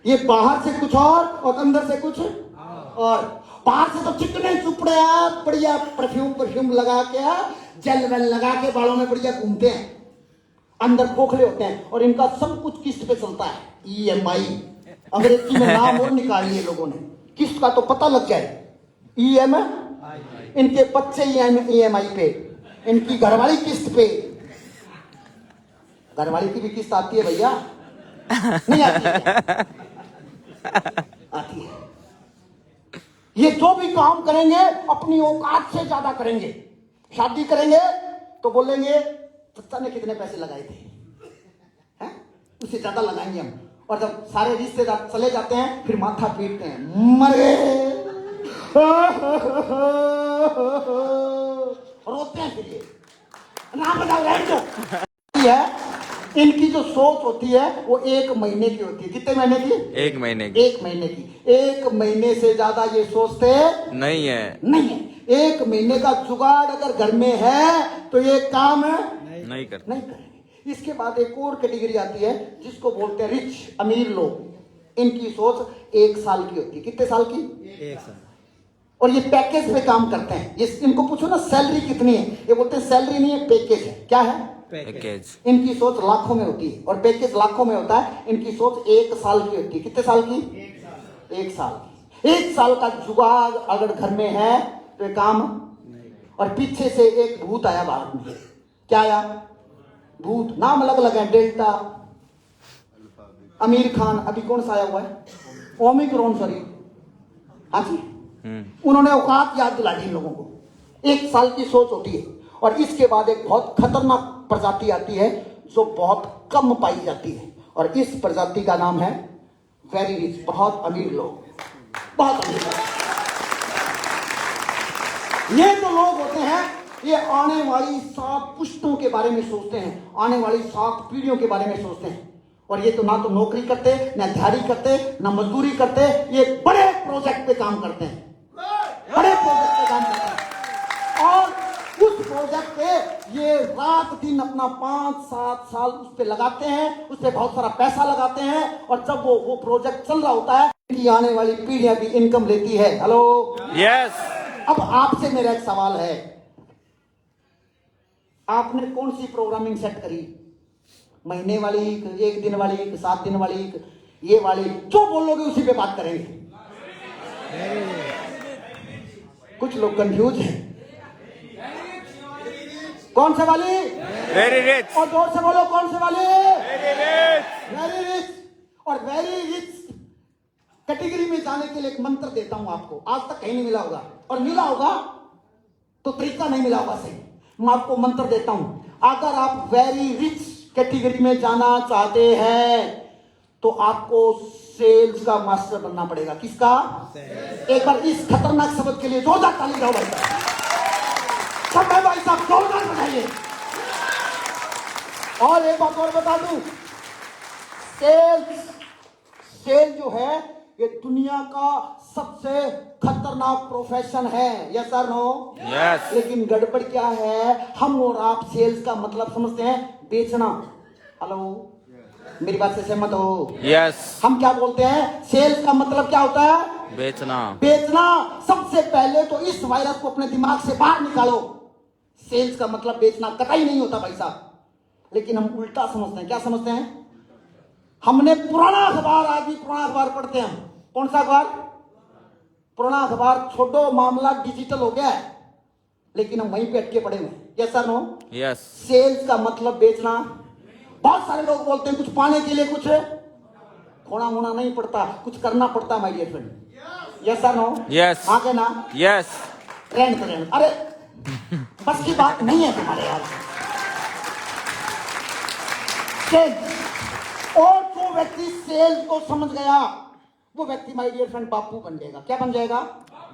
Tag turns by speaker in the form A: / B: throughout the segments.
A: ये बाहर से कुछ और अंदर से कुछ और। बाहर से तो चिकने चुपड़े बढ़िया परफ्यूम लगा के जेल वेल लगा के बालों में बढ़िया घूमते हैं, अंदर खोखले होते हैं और इनका सब कुछ किस्त पे चलता है। EMI अंग्रेजी में नाम और निकाल लिए लोगों ने, किस्त का तो पता लग जाए। EMI इनके बच्चे EMI पे, इनकी घरवाली किस्त पे। घरवाली की भी किस्त आती है भैया? नहीं आती है? आती है। ये जो भी काम करेंगे अपनी औकात से ज्यादा करेंगे। शादी करेंगे तो बोलेंगे चचा ने कितने पैसे लगाए थे, हैं? उससे ज्यादा लगाएंगे हम। और जब सारे रिश्तेदार चले जाते हैं फिर माथा पीटते हैं, मर गए, रोते हैं। फिर ये ना बताओ है। इनकी जो सोच होती है वो 1 महीने की होती है। कितने महीने की?
B: 1 महीने की।
A: 1 महीने की। 1 महीने से ज्यादा ये सोचते
B: नहीं है।
A: नहीं है। 1 महीने का जुगाड़ अगर घर में है तो ये काम
B: नहीं
A: करेंगे। इसके बाद एक और कैटेगरी आती है जिसको बोलते हैं रिच, अमीर लोग। इनकी सोच 1 साल की होती है। कितने साल की?
C: 1 साल।
A: और ये पैकेज पे काम करते हैं। इनको पूछो ना सैलरी कितनी है, ये बोलते हैं सैलरी नहीं है, पैकेज है। क्या है?
B: पैकेज।
A: इनकी सोच लाखों में होती है और पैकेज लाखों में होता है। इनकी सोच 1 साल की होती है। कितने साल की? 1 साल की। 1 साल का जुगाड़ अगर घर में है तो ये काम नहीं। और पीछे से एक भूत आया भारत में। क्या आया? भूत। नाम अलग अलग है, डेल्टा, आमिर खान, अभी कौन सा आया हुआ है? Omicron, sorry. हाँ जी, उन्होंने औकात याद दिला दी इन लोगों को। 1 साल की सोच होती है। और इसके बाद एक बहुत खतरनाक प्रजाति आती है जो बहुत कम पाई जाती है और इस प्रजाति का नाम है वेरी रिच, बहुत अमीर लोग, बहुत अमीर लोग। ये जो लोग होते हैं ये आने वाली 7 पुश्तों के बारे में सोचते हैं, आने वाली 7 पीढ़ियों के बारे में सोचते हैं। और ये तो ना तो नौकरी करते, ना दिहाड़ी करते, ना मजदूरी करते, ये बड़े प्रोजेक्ट पे काम करते हैं, बड़े प्रोजेक्ट पे काम करते हैं। और उस प्रोजेक्ट पे ये रात दिन अपना 5-7 साल उस पे लगाते हैं, उस पे बहुत सारा पैसा लगाते हैं। और जब वो प्रोजेक्ट चल रहा होता है कि आने वाली पीढ़ियां भी इनकम लेती है। Hello,
B: yes.
A: अब आपसे मेरा एक सवाल है, आपने कौन सी प्रोग्रामिंग सेट करी? महीने वाली, 1 दिन वाली, 7 दिन वाली, ये वाली? जो बोलोगे उसी पे बात करेंगे। कुछ लोग कंफ्यूज हैं। कौन से वाली?
B: Very rich.
A: और जोर से बोलो, कौन से वाली?
B: Very rich.
A: Very rich. और वेरी रिच कैटेगरी में जाने के लिए एक मंत्र देता हूं आपको, आज तक कहीं नहीं मिला होगा, और मिला होगा तो तरीका नहीं मिला होगा सही। मैं आपको मंत्र देता हूं, अगर आप वेरी रिच कैटेगरी में जाना चाहते हैं तो आपको सेल्स का मास्टर बनना पड़ेगा। किसका? एक बार इस खतरनाक शब्द के लिए जोरदार ताली जाओ भाई साहब। सब है भाई साहब, जोरदार बजाइए। और एक बात और बता दूं, सेल जो है ये दुनिया का सबसे खतरनाक प्रोफेशन है। यस और नो?
B: यस।
A: लेकिन गड़बड़ क्या है, हम और आप सेल्स का मतलब समझते हैं बेचना। हेलो, मेरी बात से सहमत हो?
B: यस।
A: हम क्या बोलते हैं? सेल्स का मतलब क्या होता है?
B: बेचना।
A: बेचना। सबसे पहले तो इस वायरस को अपने दिमाग से बाहर निकालो। सेल्स का मतलब बेचना कतई नहीं होता भाई साहब। लेकिन हम उल्टा समझते हैं। क्या समझते हैं? हमने पुराना अखबार, आज भी पुराना अखबार पढ़ते हैं हम। कौन सा अखबार? पुराना अखबार छोड़ो, मामला डिजिटल हो गया है, लेकिन हम वहीं पे अटके पड़े हुए। Yes sir no?
B: Yes.
A: Sales का मतलब बेचना। बहुत सारे लोग बोलते हैं कुछ पाने के लिए कुछ खोना होना नहीं पड़ता, कुछ करना पड़ता my dear friend. Yes sir no? Yes. आगे ना?
B: यस।
A: रहने। अरे बस की बात नहीं है तुम्हारे यार। सेल्स, और जो व्यक्ति सेल्स को समझ गया वो व्यक्ति माय डियर फ्रेंड बापू बन जाएगा। क्या बन जाएगा?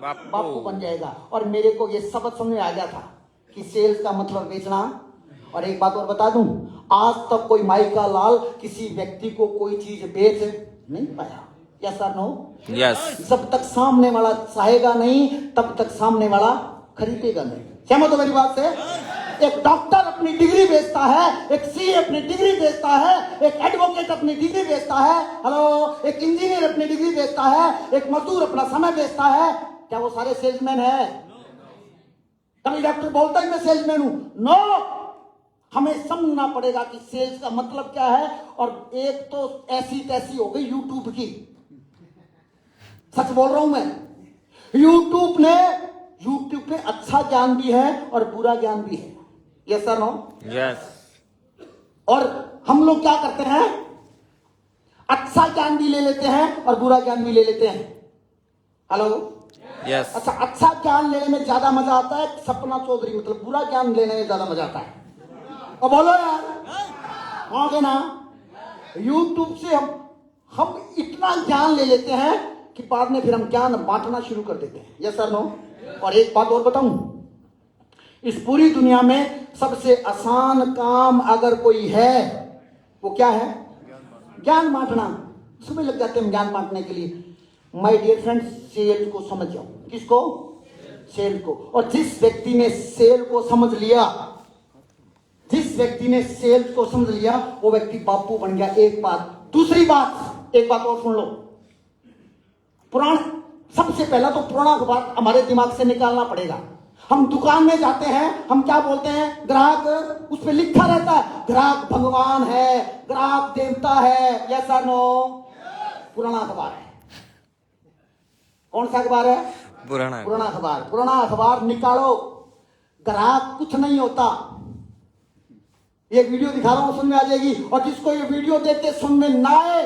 A: बापू बन जाएगा। और मेरे को ये सबक समझ में आ गया था कि सेल्स का मतलब बेचना। और एक बात और बता दूं, आज तक कोई माइका लाल किसी व्यक्ति को कोई चीज बेच नहीं पाया। यस और नो?
B: यस।
A: जब तक सामने वाला चाहेगा नहीं तब तक सामने वाला खरीदेगा नहीं। सहमत हो मेरी बात से? एक डॉक्टर अपनी डिग्री बेचता है, एक सीए अपनी डिग्री बेचता है, एक एडवोकेट अपनी डिग्री बेचता है। हेलो, एक इंजीनियर अपनी डिग्री बेचता है, एक मजदूर अपना समय बेचता है। क्या वो सारे सेल्समैन है? कभी डॉक्टर बोलता है मैं सेल्समैन हूं? नो, हमें समझना पड़ेगा कि सेल्स का मतलब क्या है। और एक तो ऐसी तैसी हो गई यूट्यूब की, सच बोल रहा हूं मैं। यूट्यूब पे अच्छा ज्ञान भी है और बुरा ज्ञान भी है। Yes sir no?
B: यस।
A: और हम लोग क्या करते हैं, अच्छा ज्ञान भी ले लेते हैं और बुरा ज्ञान भी ले लेते हैं। हेलो?
B: यस।
A: अच्छा, अच्छा ज्ञान लेने में ज्यादा मजा आता है सपना चौधरी, मतलब बुरा ज्ञान लेने में ज्यादा मजा आता है। और बोलो यार, आगे ना। यूट्यूब से हम इतना ज्ञान ले लेते हैं कि बाद में फिर हम ज्ञान बांटना शुरू कर देते हैं। Yes sir no? और एक बात और बताऊं, इस पूरी दुनिया में सबसे आसान काम अगर कोई है वो क्या है? ज्ञान बांटना। सुबह लग जाते हैं ज्ञान बांटने के लिए। माय डियर फ्रेंड्स, सेल को समझ जाओ। किसको? सेल को। और जिस व्यक्ति ने सेल को समझ लिया, जिस व्यक्ति ने सेल को समझ लिया, वो व्यक्ति बापू बन गया। एक बात। दूसरी बात, एक बात और सुन लो। पुराण, सबसे पहला तो पुराना बात हमारे दिमाग से निकालना पड़ेगा। हम दुकान में जाते हैं, हम क्या बोलते हैं? ग्राहक, उस पर लिखा रहता है ग्राहक भगवान है, ग्राहक देवता है। यस और नो? पुराना अखबार है। कौन सा अखबार है?
B: पुराना
A: अखबार। पुराना अखबार निकालो, ग्राहक कुछ नहीं होता। ये वीडियो दिखा रहा हूं, सुन में आ जाएगी। और जिसको ये वीडियो देख के सुन में ना आए,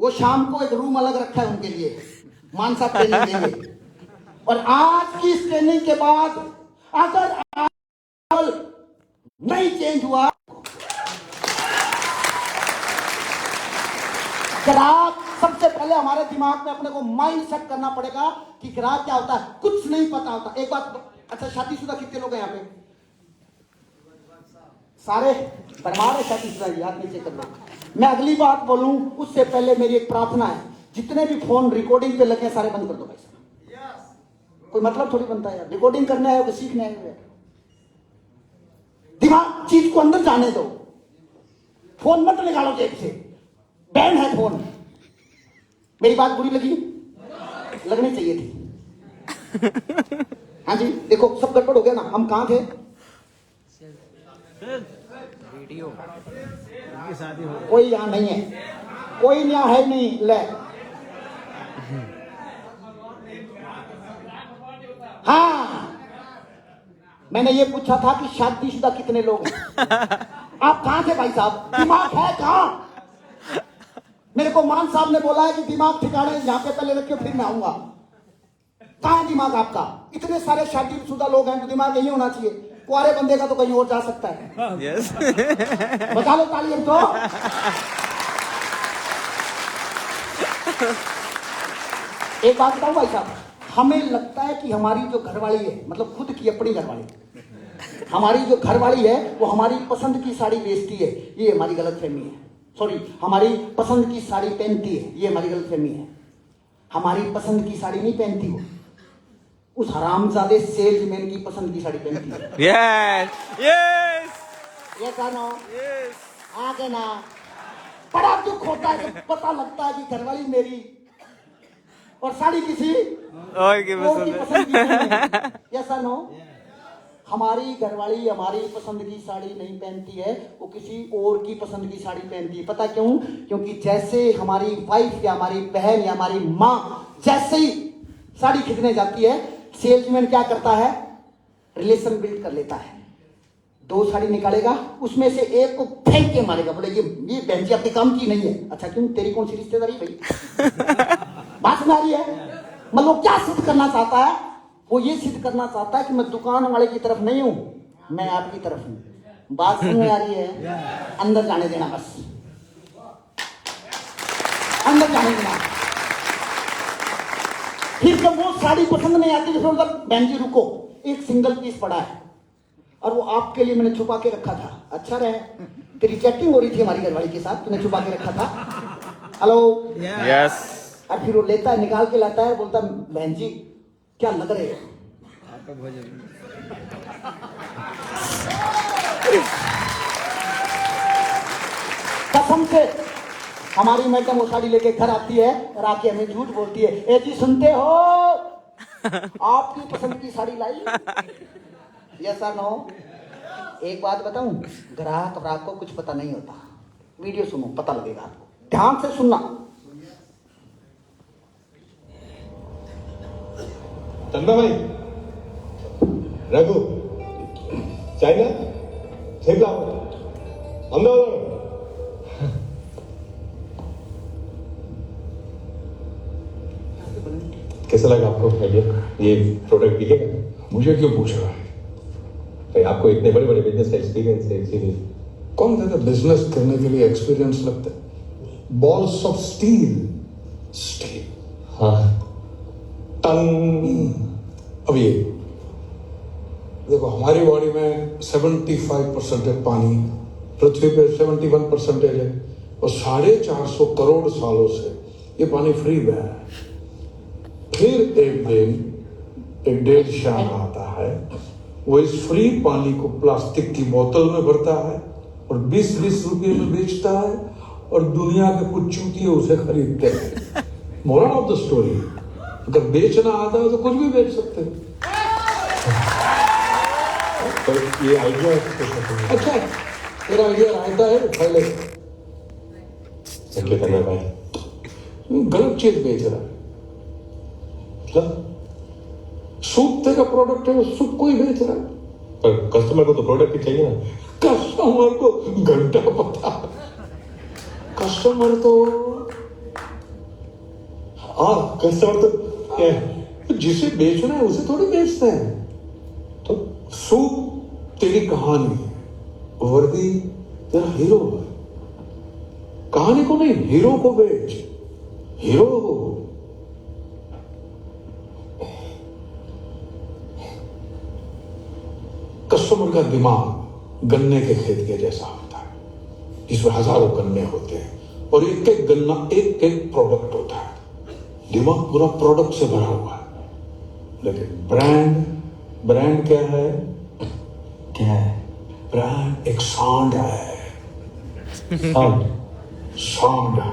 A: वो शाम को एक रूम अलग रखा है उनके लिए, मानसा ट्रेनिंग देंगे। और आज की इस ट्रेनिंग के बाद अगर नहीं चेंज हुआ, ग्राहक, सबसे पहले हमारे दिमाग में अपने को माइंड सेट करना पड़ेगा कि ग्राहक क्या होता है। कुछ नहीं पता होता। एक बात, अच्छा शादीशुदा कितने लोग हैं यहाँ पे? सारे बरमार है शादीशुदा, याद नीचे कर लो। मैं अगली बात बोलूं उससे पहले मेरी एक प्रार्थना है, जितने भी फोन रिकॉर्डिंग पे लगे सारे बंद कर दो भाई साहब। कोई मतलब थोड़ी बनता है यार, रिकॉर्डिंग करने आए हो, सीखने आए हो। दिमाग चीज को अंदर जाने दो। फोन मत निकालो जेब से, बैन है फोन। मेरी बात बुरी लगी? लगनी चाहिए थी। हाँ जी, देखो सब गड़बड़ हो गया ना। हम कहां थे?
C: वीडियो की शादी हो।
A: कोई यहां नहीं है, कोई यहाँ है नहीं। ले, हाँ, मैंने ये पूछा था कि शादीशुदा कितने लोग हैं। आप कहां थे भाई साहब? दिमाग है कहां? मेरे को मान साहब ने बोला है कि दिमाग ठिकाने यहाँ पे पहले रखियो फिर मैं आऊंगा। कहां है दिमाग आपका? इतने सारे शादीशुदा लोग हैं तो दिमाग यही होना चाहिए। कुआरे बंदे का तो कहीं और जा सकता है।
B: यस।
A: बता लो ताली तो। एक बात बताऊं भाई साहब, हमें लगता है कि हमारी जो घरवाली है, मतलब खुद की अपनी घरवाली, हमारी जो घरवाली है वो हमारी पसंद की साड़ी बेचती है। ये हमारी गलतफहमी है। सॉरी, हमारी पसंद की साड़ी पहनती है, ये हमारी गलतफहमी है। हमारी पसंद की साड़ी नहीं पहनती वो, उस हरामजादे सेल्समैन की पसंद की साड़ी पहनती है।
B: यस। यस।
A: ये जानो,
B: यस।
A: आगे ना। बड़ा दुख होता है जब पता लगता है कि घरवाली मेरी और साड़ी किसी
B: और की
A: और की
B: पसंद
A: पसंद की नहीं है। यस और नो? हमारी घरवाली हमारी पसंद की साड़ी नहीं पहनती है, वो किसी और की पसंद की साड़ी पहनती है। पता क्यों? क्योंकि जैसे हमारी वाइफ या हमारी बहन या हमारी माँ जैसे ही साड़ी खरीदने जाती है, सेल्समैन क्या करता है? रिलेशन बिल्ड कर लेता है। 2 साड़ी निकालेगा, उसमें से एक को फेंक के मारेगा, बोले ये बहन जी आपके काम की नहीं है। अच्छा क्यों? तेरी कौन सी रिश्तेदारी भाई? बात समझ आ रही है? मतलब क्या सिद्ध करना चाहता है? वो ये सिद्ध करना चाहता है कि मैं दुकान वाले की तरफ नहीं हूं, मैं आपकी तरफ हूं। बात समझ में आ रही है? अंदर जाने देना, बस अंदर जाने देना। फिर जब वो साड़ी पसंद नहीं आती तो बहन जी रुको, एक सिंगल पीस पड़ा है और वो आपके लिए मैंने छुपा के रखा था। अच्छा रहे, तेरी चैटिंग हो रही थी हमारी घरवाली के साथ, तूने छुपा के रखा था। हेलो?
B: यस।
A: और फिर वो लेता है, निकाल के लाता है, बोलता बहन जी क्या लग रहे हो?
C: आपका भोजन।
A: कसम से हमारी मैडम वो साड़ी लेके घर आती है और आके हमें झूठ बोलती है, ए जी सुनते हो आपकी पसंद की साड़ी लाई। Yes sir no. एक बात बताऊं, ग्राहक को कुछ पता नहीं होता। वीडियो सुनो, पता लगेगा आपको, ध्यान से सुनना।
D: चंदा भाई, रघु, चाइना, ठीक है, अंदर। कैसा लगा आपको आइडिया? ये प्रोडक्ट दिखेगा?
E: मुझे क्यों पूछ रहा है?
D: भाई आपको इतने बड़े बड़े बिजनेस का एक्सपीरियंस है, इसीलिए।
E: कौन कहता बिजनेस करने के लिए एक्सपीरियंस लगता है? Balls of steel. स्टील,
D: हाँ, टन।
E: अब ये देखो, हमारी बॉडी में 75% है पानी, पृथ्वी पे 71% है, और 450 करोड़ सालों से ये पानी फ्री बह है। फिर एक दिन एक डेढ़ शाम आता है, वो इस फ्री पानी को प्लास्टिक की बोतल में भरता है और 20-20 रुपये में बेचता है, और दुनिया के कुछ चूतिए उसे खरीदते हैं। मोरल ऑफ द स्टोरी, अगर बेचना आता है तो कुछ भी बेच सकते हैं।
D: तो ये आइडिया
E: अच्छा, तेरा आइडिया रायता है, पहले
D: क्या करना भाई?
E: गलत चीज बेच रहा है।
D: मतलब
E: सूप तेरा प्रोडक्ट है, उस सूप को ही बेच रहा है।
D: पर कस्टमर को तो प्रोडक्ट ही चाहिए ना।
E: कस्टमर को घंटा पता है। कस्टमर तो
D: हाँ, कस्टमर तो क्या है?
E: जिसे बेचना है उसे थोड़ी बेचते हैं।
D: तो
E: सूप तेरी कहानी है, वर्दी तेरा हीरो है। कहानी को नहीं, हीरो को बेच। हीरो कस्टमर का दिमाग गन्ने के खेत के जैसा होता है, जिसमें हजारों गन्ने होते हैं और एक एक गन्ना एक एक प्रोडक्ट होता है। दिमाग पूरा प्रोडक्ट से भरा हुआ है। लेकिन ब्रांड क्या है? क्या है? ब्रांड एक सांड है। सांड है,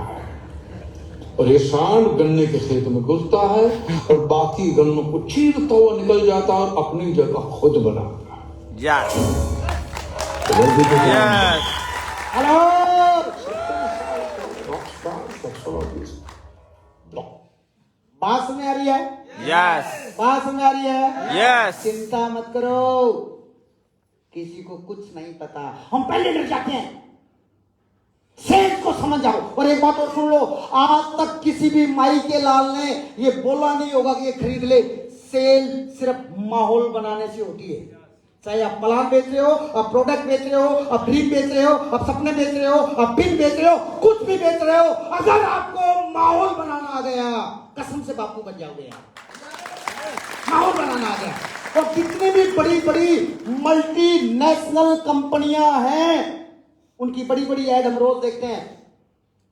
E: और ये सांड गन्ने के खेत में घुसता है और बाकी गन्नों को चीरता हुआ निकल जाता है और अपनी जगह खुद बनाता है।
B: Yes.
E: वर्दी के
B: Yes.
A: हेलो, बात समझ आ रही है?
B: Yes.
A: बात समझ आ रही है?
B: Yes.
A: चिंता मत करो, किसी को कुछ नहीं पता, हम पहले डर जाते हैं। सेल्स को समझ जाओ। और एक बात और सुन लो, आज तक किसी भी माई के लाल ने ये बोला नहीं होगा कि ये खरीद ले। सेल सिर्फ माहौल बनाने से होती है। चाहे आप प्लान बेच रहे हो, आप प्रोडक्ट बेच रहे हो, आप ड्रीम बेच रहे हो, आप सपने बेच रहे हो, आप पिन बेच रहे हो, कुछ भी बेच रहे हो, अगर आपको माहौल बनाना आ गया, कसम से बापू बन जाओगे आप। माहौल बनाना आ गया। और जितनी भी बड़ी बड़ी मल्टीनेशनल कंपनियां हैं, उनकी बड़ी बड़ी ऐड हम रोज देखते हैं।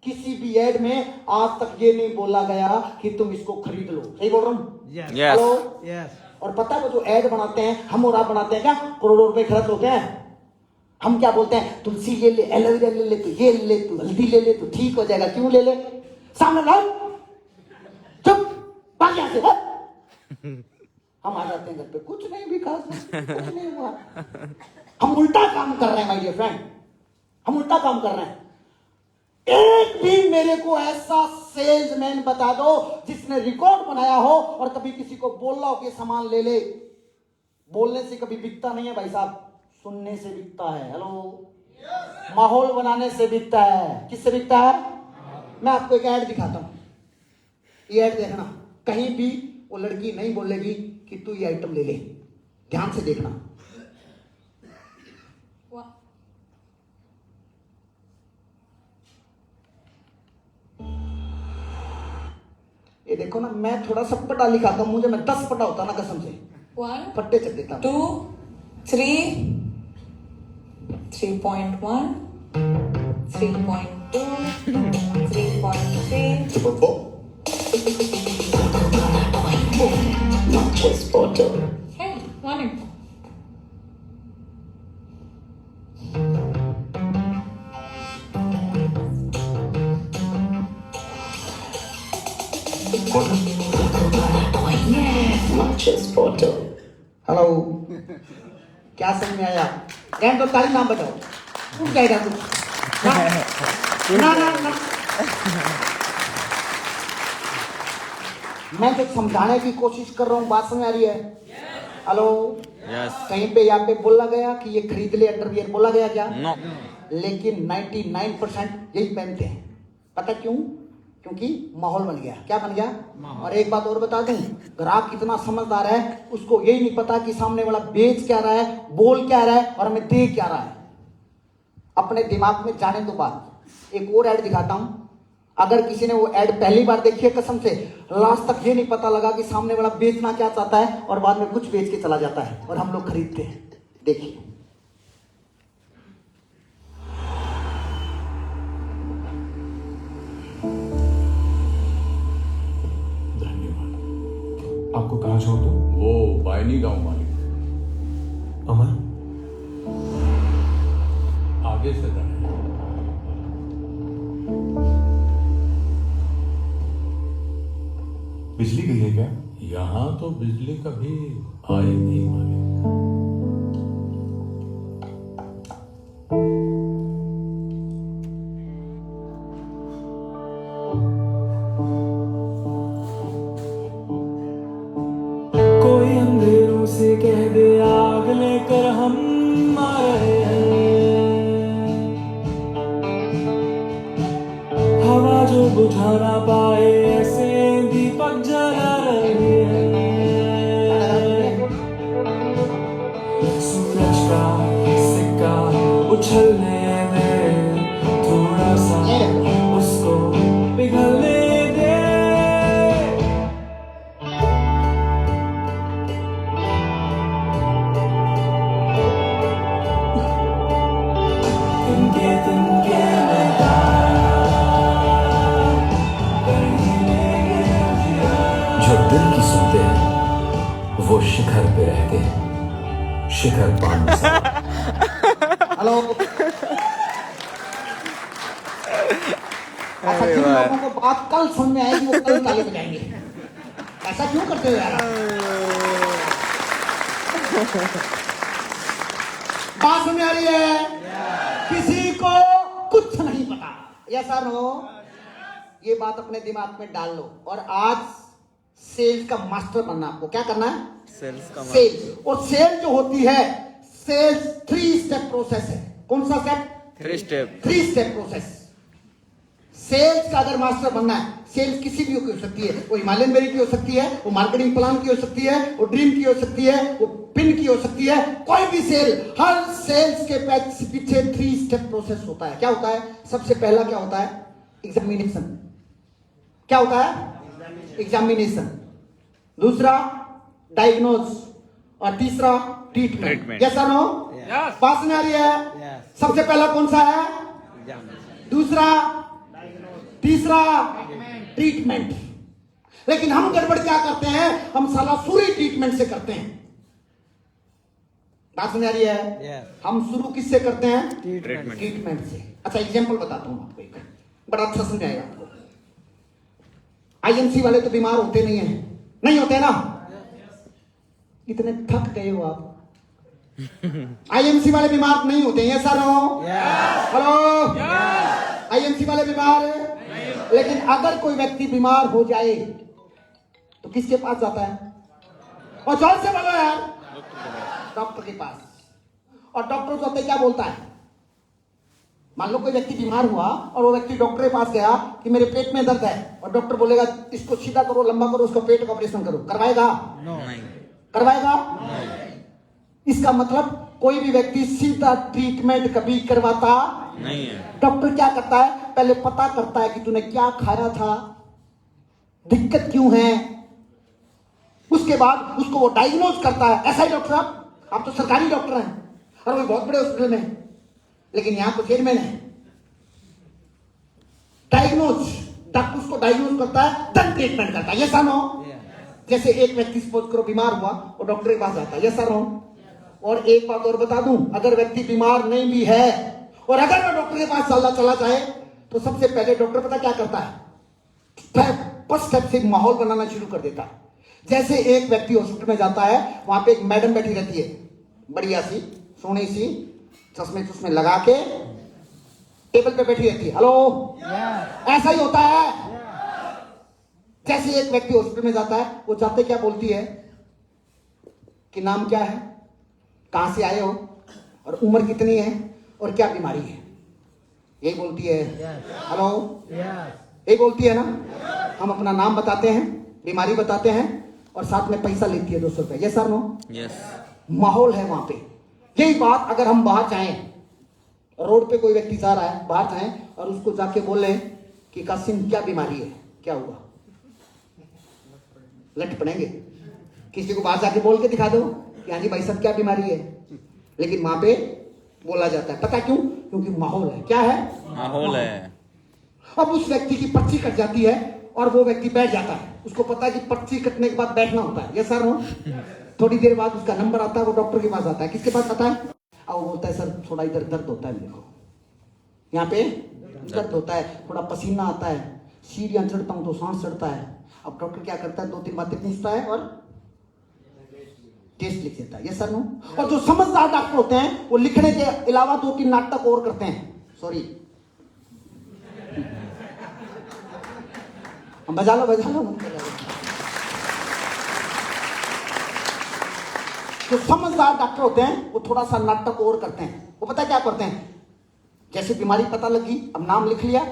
A: किसी भी ऐड में आज तक ये नहीं बोला गया कि तुम इसको खरीद लो। सही बोल रहा हूं?
B: Yes.
A: हेलो?
C: यस।
A: और पता है वो जो ऐड बनाते हैं, हम और आप बनाते हैं क्या, करोड़ों रुपए खर्च होते हैं। हम क्या बोलते हैं, तुलसी ले ले, एलोवेरा ले ले, तू ये ले ले, तू हल्दी ले ले, तू ठीक हो जाएगा। क्यों ले ले? सामने लाओ, चुप, भाग यहां से, हट। हम आ जाते हैं घर पे, कुछ नहीं भी खास, कुछ नहीं हुआ। हम उल्टा काम कर रहे हैं माय डियर फ्रेंड, हम उल्टा काम कर रहे हैं। एक भी मेरे को ऐसा सेल्समैन बता दो जिसने रिकॉर्ड बनाया हो और कभी किसी को बोल रहा हो कि सामान ले ले। बोलने से कभी बिकता नहीं है भाई साहब, सुनने से बिकता है। हेलो, माहौल बनाने से बिकता है। किससे बिकता है? मैं आपको एक ऐड दिखाता हूं, ये ऐड देखना। कहीं भी वो लड़की नहीं बोलेगी कि तू ये आइटम ले ले, ध्यान से देखना। ये देखो ना, मैं थोड़ा सा पटा लिखाता हूं, मुझे मैं 10 पटा होता ना कसम से,
F: 1,
A: पट्टे चल देता।
F: 2, 3, 3.1, 3.2, 3.3. Hey, morning. Not just photo.
A: Hello क्या समझ में आया? रैंड तो ताली नाम बताओ। तू क्या तू? ना। मैं तो समझाने की कोशिश कर रहा हूँ, बात समझ आ रही है? Hello
B: Yes.
A: कहीं पे यहाँ पे बोला गया कि ये खरीद ले अंडरवियर, बोला गया क्या?
B: No.
A: लेकिन 99% यही पहनते हैं। पता क्यों? क्योंकि माहौल बन गया। क्या बन गया? और एक बात और बता दूं, ग्राहक कितना समझदार है, उसको यही नहीं पता कि सामने वाला बेच क्या रहा है, बोल क्या रहा है और हमें दे क्या रहा है। अपने दिमाग में जाने दो बात। एक और ऐड दिखाता हूं। अगर किसी ने वो ऐड पहली बार देखी है कसम से, लास्ट तक ये नहीं पता लगा कि सामने वाला बेचना क्या चाहता है और बाद में कुछ बेच के चला जाता है और हम लोग खरीदते हैं। देखिए
G: आपको कहाँ छोड़ दूं?
E: वो बायनी गांव मालिक
G: अमर,
E: आगे से रहे।
G: बिजली गई है क्या?
E: यहाँ तो बिजली कभी आई नहीं मालिक।
G: कोई अंधेरों से कह दे आग लेकर हम आ रहे हैं। हवा जो बुझा ना पाए ऐसे दीपक जला रहे हैं। सूरज का सिक्का उछलने दे, थोड़ा सा उसको पिघलने दे। तिनके तिनके जो दिल की सुनते हैं वो शिखर पे रहते हैं, शिखर पान
A: हेलो ऐसा जिन लोगों को बात कल समझ में आएगी वो कल ताली बजाएंगे। ऐसा क्यों करते हो यार? बात समझ आ रही है? किसी को कुछ नहीं पता। ऐसा नो, ये बात अपने दिमाग में डाल लो और आज सेल्स का मास्टर बनना। आपको क्या करना है?
B: Sales का
A: सेल्स। और सेल जो होती है, सेल्स 3 स्टेप प्रोसेस है। कौन सा step?
B: 3 step.
A: 3 step process. Sales का अगर मास्टर बनना है, सेल्स किसी भी की हो सकती है, वो हिमालयन बेरी की हो सकती है, वो मार्केटिंग प्लान की हो सकती है, वो ड्रीम की हो सकती है, वो पिन की हो सकती है, कोई भी सेल। हर सेल्स के पीछे 3 स्टेप प्रोसेस होता है। क्या होता है? सबसे पहला क्या होता है? एग्जामिनेशन। क्या होता है? एग्जामिनेशन। दूसरा डायग्नोज और तीसरा ट्रीटमेंट। यस और नो? बात सुन आ रही है? सबसे पहला कौन सा है? दूसरा, तीसरा ट्रीटमेंट। लेकिन हम गड़बड़ क्या करते हैं? हम साला शुरू ट्रीटमेंट से करते हैं। बात सुन आ रही है? हम शुरू किससे करते हैं? ट्रीटमेंट से। अच्छा एग्जांपल बताता हूं आपको, एक बड़ा अच्छा समझाएगा आपको। आईएमसी वाले तो बीमार होते नहीं है, नहीं होते ना? इतने थक गए हो आप। आईएमसी वाले बीमार नहीं होते हैं, सर हो? हेलो, आईएमसी वाले बीमार है। लेकिन अगर कोई व्यक्ति बीमार हो जाए तो किसके पास जाता है? और जोर से बोलो यार, डॉक्टर के पास। और डॉक्टर जो होते क्या बोलता है? मान लो कोई व्यक्ति बीमार हुआ और वो व्यक्ति डॉक्टर के पास गया कि मेरे पेट में दर्द है, और डॉक्टर बोलेगा इसको सीधा करो, लंबा करो, उसको पेट का ऑपरेशन करो। करवाएगा?
B: नहीं।
A: करवाएगा? इसका मतलब कोई भी व्यक्ति सीधा ट्रीटमेंट कभी करवाता
B: नहीं है।
A: डॉक्टर क्या करता है? पहले पता करता है कि तूने क्या खाया था, दिक्कत क्यों है, उसके बाद उसको वो डायग्नोज करता है। ऐसा ही डॉक्टर आप तो सरकारी डॉक्टर हैं और वो बहुत बड़े हॉस्पिटल में, लेकिन यहां तो चेयरमैन है। डायग्नोज, डॉक्टर उसको डायग्नोज करता है, देन ट्रीटमेंट करता है। ये सानो, जैसे एक व्यक्ति सपोज करो बीमार हुआ और डॉक्टर के पास जाता है। ये सानो। और एक बात और बता दूं, अगर व्यक्ति बीमार नहीं भी है और अगर वो डॉक्टर के पास चला जाए तो सबसे पहले डॉक्टर पता क्या करता है? फर्स्ट स्टेप से माहौल बनाना शुरू कर देता है। जैसे एक व्यक्ति हॉस्पिटल में जाता है, वहां पे एक मैडम बैठी रहती है, बढ़िया सी सोनी सी, चश्मे लगा के टेबल पे बैठी रहती है। हेलो, ऐसा ही होता है। जैसे एक व्यक्ति हॉस्पिटल में जाता है, वो जाते क्या बोलती है कि नाम क्या है, कहां से आए हो, और उम्र कितनी है, और क्या बीमारी है, यही बोलती है। हेलो, यही बोलती है ना। हम अपना नाम बताते हैं, बीमारी बताते हैं, और साथ में पैसा लेती है 200 रुपए। ये सर नो,
B: यस,
A: माहौल है वहां पे। यही बात अगर हम बाहर जाएं, रोड पे कोई व्यक्ति जा रहा है, बाहर जाएं और उसको जाके बोले कि कासिम क्या बीमारी है, क्या हुआ, लट पड़ेंगे। किसी को बाहर जाके बोल के दिखा दो कि हाँ जी भाई साहब क्या बीमारी है, लेकिन वहां पे बोला जाता है। पता क्यों? क्योंकि माहौल है। क्या है?
B: माहौल है।
A: अब उस व्यक्ति की पर्ची कट जाती है और वो व्यक्ति बैठ जाता है। उसको पता है कि पर्ची कटने के बाद बैठना होता है। ये सर हो, थोड़ी देर बाद उसका नंबर आता है, वो डॉक्टर के पास आता है। किसके पास आता है? अब वो बोलता है सर थोड़ा इधर दर्द होता है मेरे को, यहाँ पे दर्द होता है, थोड़ा पसीना आता है, सीढ़ियां चढ़ता हूँ तो सांस चढ़ता है। अब डॉक्टर क्या करता है, 2-3 बातें पूछता है और टेस्ट लिख देता है। ये सर नो। और जो समझदार डॉक्टर होते हैं वो लिखने के अलावा 2-3 नाटक और करते हैं। सॉरी, बजा लो। जो समझदार डॉक्टर होते हैं वो थोड़ा सा नाटक और करते हैं। वो पता क्या करते हैं, जैसे बीमारी पता लगी, अब नाम लिख लिया,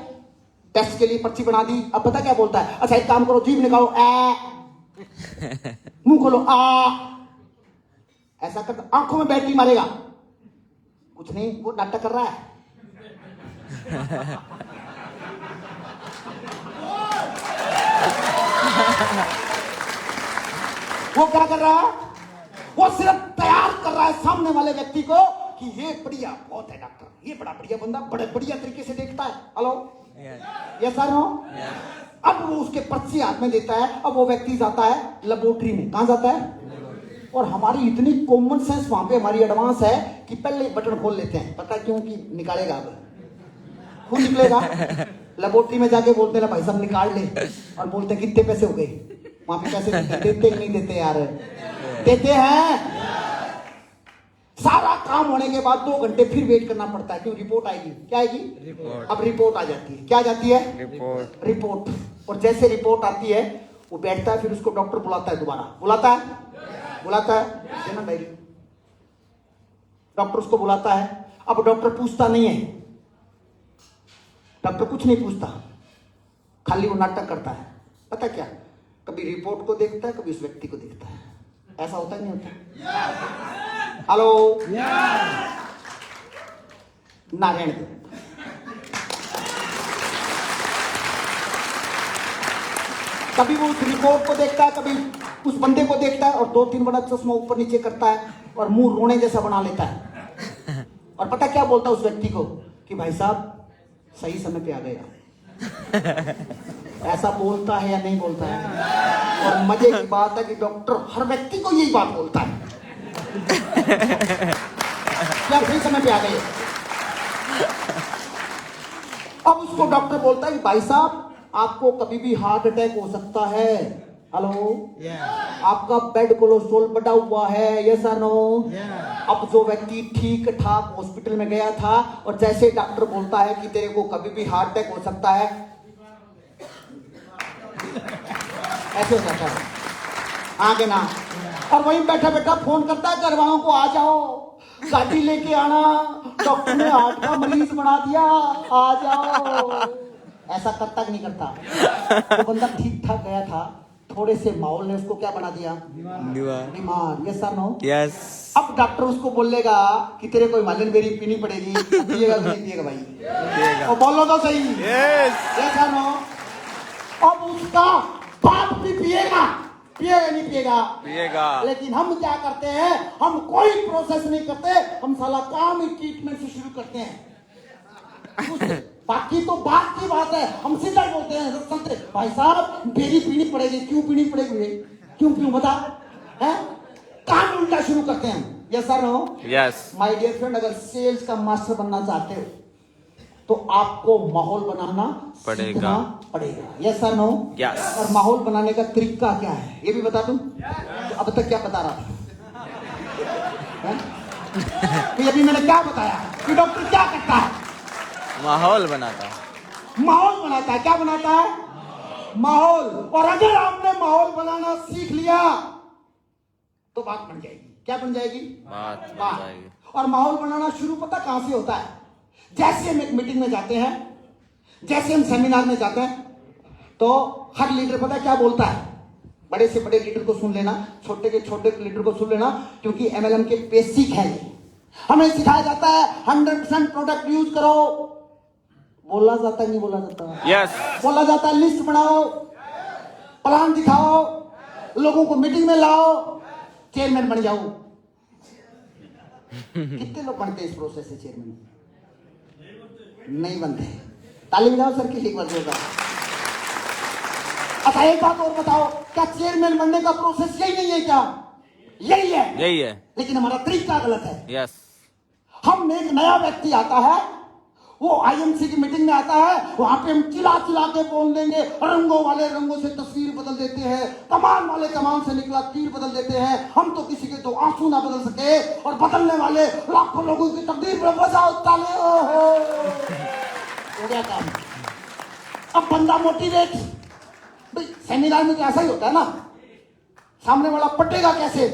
A: टेस्ट के लिए पर्ची बना दी, अब पता क्या बोलता है, अच्छा एक काम करो, जीभ निकालो, मुंह खोलो, ऐसा करता, आंखों में बैटरी मारेगा। कुछ नहीं, वो नाटक कर रहा है। वो क्या कर रहा है, वो सिर्फ तैयार कर रहा है सामने वाले व्यक्ति को कि ये बढ़िया बहुत है डॉक्टर, ये बड़ा बढ़िया बंदा, बड़े बढ़िया तरीके से देखता है। हेलो, ये सर हो। अब वो उसके पर्ची हाथ में देता है। अब वो व्यक्ति जाता है लेबोरेटरी में। कहां जाता है? और हमारी इतनी कॉमन सेंस वहां पे हमारी एडवांस है कि पहले बटन खोल लेते हैं। पता क्यों? कि निकालेगा, अब खून निकलेगा। लेबोरेटरी में जाके बोलते हैं भाई साहब निकाल ले, और बोलते हैं कितने पैसे हो गए। वहां पे पैसे देते नहीं देते यार, देते हैं। सारा काम होने के बाद 2 घंटे फिर वेट करना पड़ता है, क्यों? रिपोर्ट आएगी। क्या आएगी? रिपोर्ट। अब रिपोर्ट आ जाती है। क्या आ जाती है? रिपोर्ट। और जैसे रिपोर्ट आती है वो बैठता है, फिर उसको डॉक्टर बुलाता है, दोबारा बुलाता है ना डायरी। डॉक्टर उसको बुलाता है। अब डॉक्टर पूछता नहीं है, डॉक्टर कुछ नहीं पूछता, खाली वो नाटक करता है। पता क्या, कभी रिपोर्ट को देखता है, कभी उस व्यक्ति को देखता है। ऐसा होता नहीं होता? हेलो, नारायण देव। कभी वो उस रिपोर्ट को देखता है, कभी उस बंदे को देखता है, और 2-3 बड़ा चश्मा ऊपर नीचे करता है और मुंह रोने जैसा बना लेता है। और पता क्या बोलता है उस व्यक्ति को कि भाई साहब सही समय पे आ गया। ऐसा बोलता है या नहीं बोलता है? और मजे की बात है कि डॉक्टर हर व्यक्ति को यही बात बोलता है, क्या सही समय पे आ गए। अब उसको डॉक्टर बोलता है कि भाई साहब आपको कभी भी हार्ट अटैक हो सकता है। हेलो, आपका बेड कोलेस्ट्रॉल बढ़ा हुआ है। यस और नो? अब जो व्यक्ति ठीक ठाक हॉस्पिटल में गया था और जैसे डॉक्टर बोलता है कि तेरे को कभी भी हार्ट अटैक हो सकता है, ऐसे हो जाता है आगे ना। और वहीं बैठा बैठा फोन करता है घर वालों को, आ जाओ गाड़ी लेके आना, डॉक्टर ने हार्ट का मरीज बना दिया, आ जाओ। ऐसा करता कि नहीं करता? वो बंदा ठीक ठाक गया था, थोड़े से माहौल ने उसको क्या बना दिया? बीमार। Yes sir no? यस। अब डॉक्टर उसको बोलेगा कि तेरे को हिमालयन बेरी पीनी पड़ेगी, पिएगा नहीं पिएगा भाई? और बोलो तो सही। Yes sir no? अब उसका बाप भी पिएगा नहीं पिएगा। लेकिन हम क्या करते हैं, हम कोई प्रोसेस नहीं करते, हम साला काम ही ट्रीटमेंट से शुरू करते हैं। बाकी तो बात की बात है, हम सीधा बोलते हैं भाई साहब बेरी पीनी पड़ेगी। क्यों पीनी पड़ेगी? क्यों बता? है काम उल्टा शुरू करते हैं। Yes sir no? Yes. My dear friend, अगर सेल्स का मास्टर बनना चाहते हो तो आपको माहौल बनाना
B: पड़ेगा।
A: सीखना पड़ेगा। Yes sir no?
B: Yes.
A: और माहौल बनाने का तरीका क्या है ये भी बता दूं? तो अब तक क्या बता रहा था? हैं? कि अभी मैंने क्या बताया कि डॉक्टर क्या करता है?
B: माहौल बनाता है।
A: माहौल बनाता है। क्या बनाता है? माहौल। और अगर आपने माहौल बनाना सीख लिया तो बात बन जाएगी। क्या बन जाएगी?
B: बात बन
A: बात।
B: जाएगी।
A: और माहौल बनाना शुरू पता कहां से होता है? जैसे हम एक मीटिंग में जाते हैं, जैसे हम सेमिनार में जाते हैं, तो हर लीडर पता क्या बोलता है? बड़े से बड़े लीडर को सुन लेना, छोटे के छोटे लीडर को सुन लेना, क्योंकि एमएलएम के बेसिक है ये। हमें सिखाया जाता है 100% प्रोडक्ट यूज करो। बोला जाता है नहीं बोला जाता?
B: यस।
A: बोला जाता है लिस्ट बनाओ, प्लान दिखाओ, लोगों को मीटिंग में लाओ, चेयरमैन बन जाओ। कितने लोग बनते हैं इस प्रोसेस से चेयरमैन? नहीं बनते। ताली बजाओ सर के लिए एक बार जोरदार। अच्छा एक बात और बताओ, क्या चेयरमैन बनने का प्रोसेस यही नहीं है क्या? यही है।
B: यही है।
A: लेकिन हमारा तरीका गलत है।
B: यस।
A: हम एक नया व्यक्ति आता है, वो आईएमसी की मीटिंग में आता है, वहां पे हम चिल्ला चिल्ला के बोल देंगे, रंगों वाले रंगों से तस्वीर बदल देते हैं, कमान वाले कमान से निकला तीर बदल देते हैं। हम तो किसी के तो आंसू ना बदल सके, और बदलने वाले लाखों लोगों की तकदीर पर बजाओ ताले। ओहो हो गया काम। अब बंदा मोटिवेट। भाई सेमिनार में तो ऐसा ही होता है ना, सामने वाला पटेगा कैसे?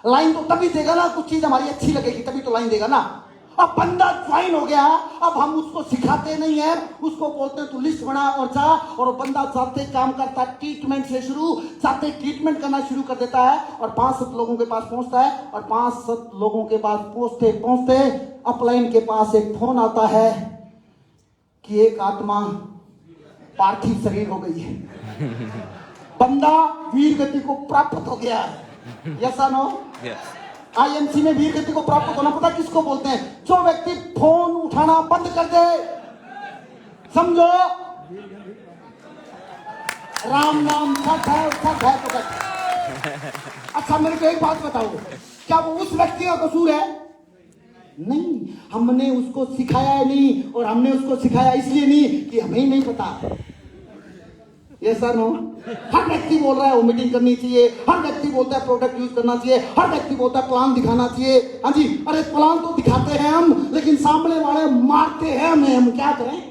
A: लाइन तो तभी देगा ना, कुछ चीज हमारी अच्छी लगेगी तभी तो लाइन देगा ना। अब बंदा ज्वाइन हो गया, अब हम उसको सिखाते नहीं है, उसको बोलते हैं तू लिस्ट बना और जा, और वो बंदा जाते काम करता है ट्रीटमेंट से शुरू, जाते ट्रीटमेंट करना शुरू कर देता है, और 5-7 लोगों के पास पहुंचता है, और 5-7 लोगों के पास पहुंचते पहुंचते अपलाइन के पास एक फोन आता है कि एक आत्मा पार्थिव शरीर हो गई है। बंदा वीर गति को प्राप्त हो गया है। Yes no?
B: यस।
A: आईएमसी में वीर गति को प्राप्त होना पता किसको बोलते हैं? जो व्यक्ति फोन उठाना बंद कर दे, समझो राम नाम सच है, सच है तो सच। अच्छा मेरे को एक बात बताओ, क्या वो उस व्यक्ति का कसूर है? नहीं, हमने उसको सिखाया नहीं, और हमने उसको सिखाया इसलिए नहीं कि हमें ही नहीं पता। ये सर नो? हर व्यक्ति बोल रहा है वो मीटिंग करनी चाहिए, हर व्यक्ति बोलता है प्रोडक्ट यूज करना चाहिए, हर व्यक्ति बोलता है प्लान दिखाना चाहिए। हाँ जी, अरे प्लान तो दिखाते हैं हम, लेकिन सामने वाले मारते हैं हमें। हम क्या करें?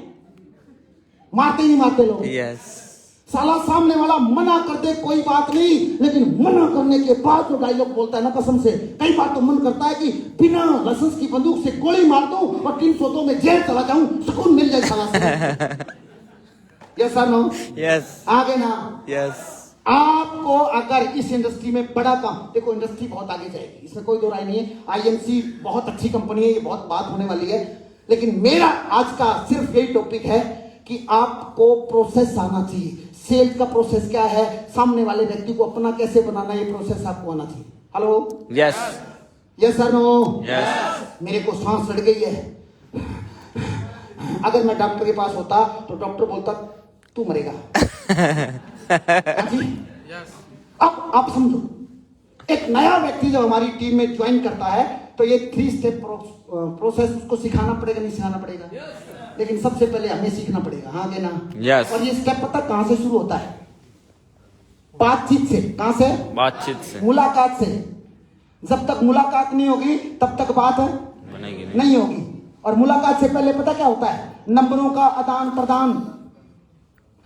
A: मारते ही नहीं मारते लोग।
B: यस।
A: साला सामने वाला मना कर दे कोई बात नहीं, लेकिन मना करने के बाद जो डायलॉग बोलता है ना, कसम से कई बार तो मन करता है कि बिना लाइसेंस की बंदूक से गोली मार दूं और 302 में जेल चला जाऊं, सुकून मिल जाए साला से। Yes sir no?
B: यस।
A: आगे ना?
B: यस।
A: आपको अगर इस इंडस्ट्री में बड़ा काम, देखो इंडस्ट्री बहुत आगे जाएगी, इसमें कोई दो राय नहीं है। आईएमसी बहुत अच्छी कंपनी है, ये बहुत बात होने वाली है, लेकिन मेरा आज का सिर्फ यही टॉपिक है कि आपको प्रोसेस आना चाहिए। सेल्स का प्रोसेस क्या है, सामने वाले व्यक्ति को अपना कैसे बनाना, ये प्रोसेस आपको आना चाहिए। Hello?
B: Yes.
A: Yes sir no?
B: Yes.
A: मेरे को सांस चढ़ गई है। अगर मैं डॉक्टर के पास होता तो डॉक्टर बोलता तू मरेगा। हाँ जी? अब आप समझो, एक नया व्यक्ति जब हमारी टीम में ज्वाइन करता है तो ये 3 स्टेप प्रोसेस उसको सिखाना पड़ेगा, नहीं सिखाना पड़ेगा? लेकिन सबसे पहले हमें सीखना पड़ेगा। हाँ के ना?
B: Yes.
A: और ये स्टेप पता कहां से शुरू होता है? बातचीत से। कहां से?
B: बातचीत से।
A: मुलाकात से। जब तक मुलाकात नहीं होगी तब तक बात
B: बनेगी
A: नहीं होगी। और मुलाकात से पहले पता क्या होता है? नंबरों का आदान प्रदान।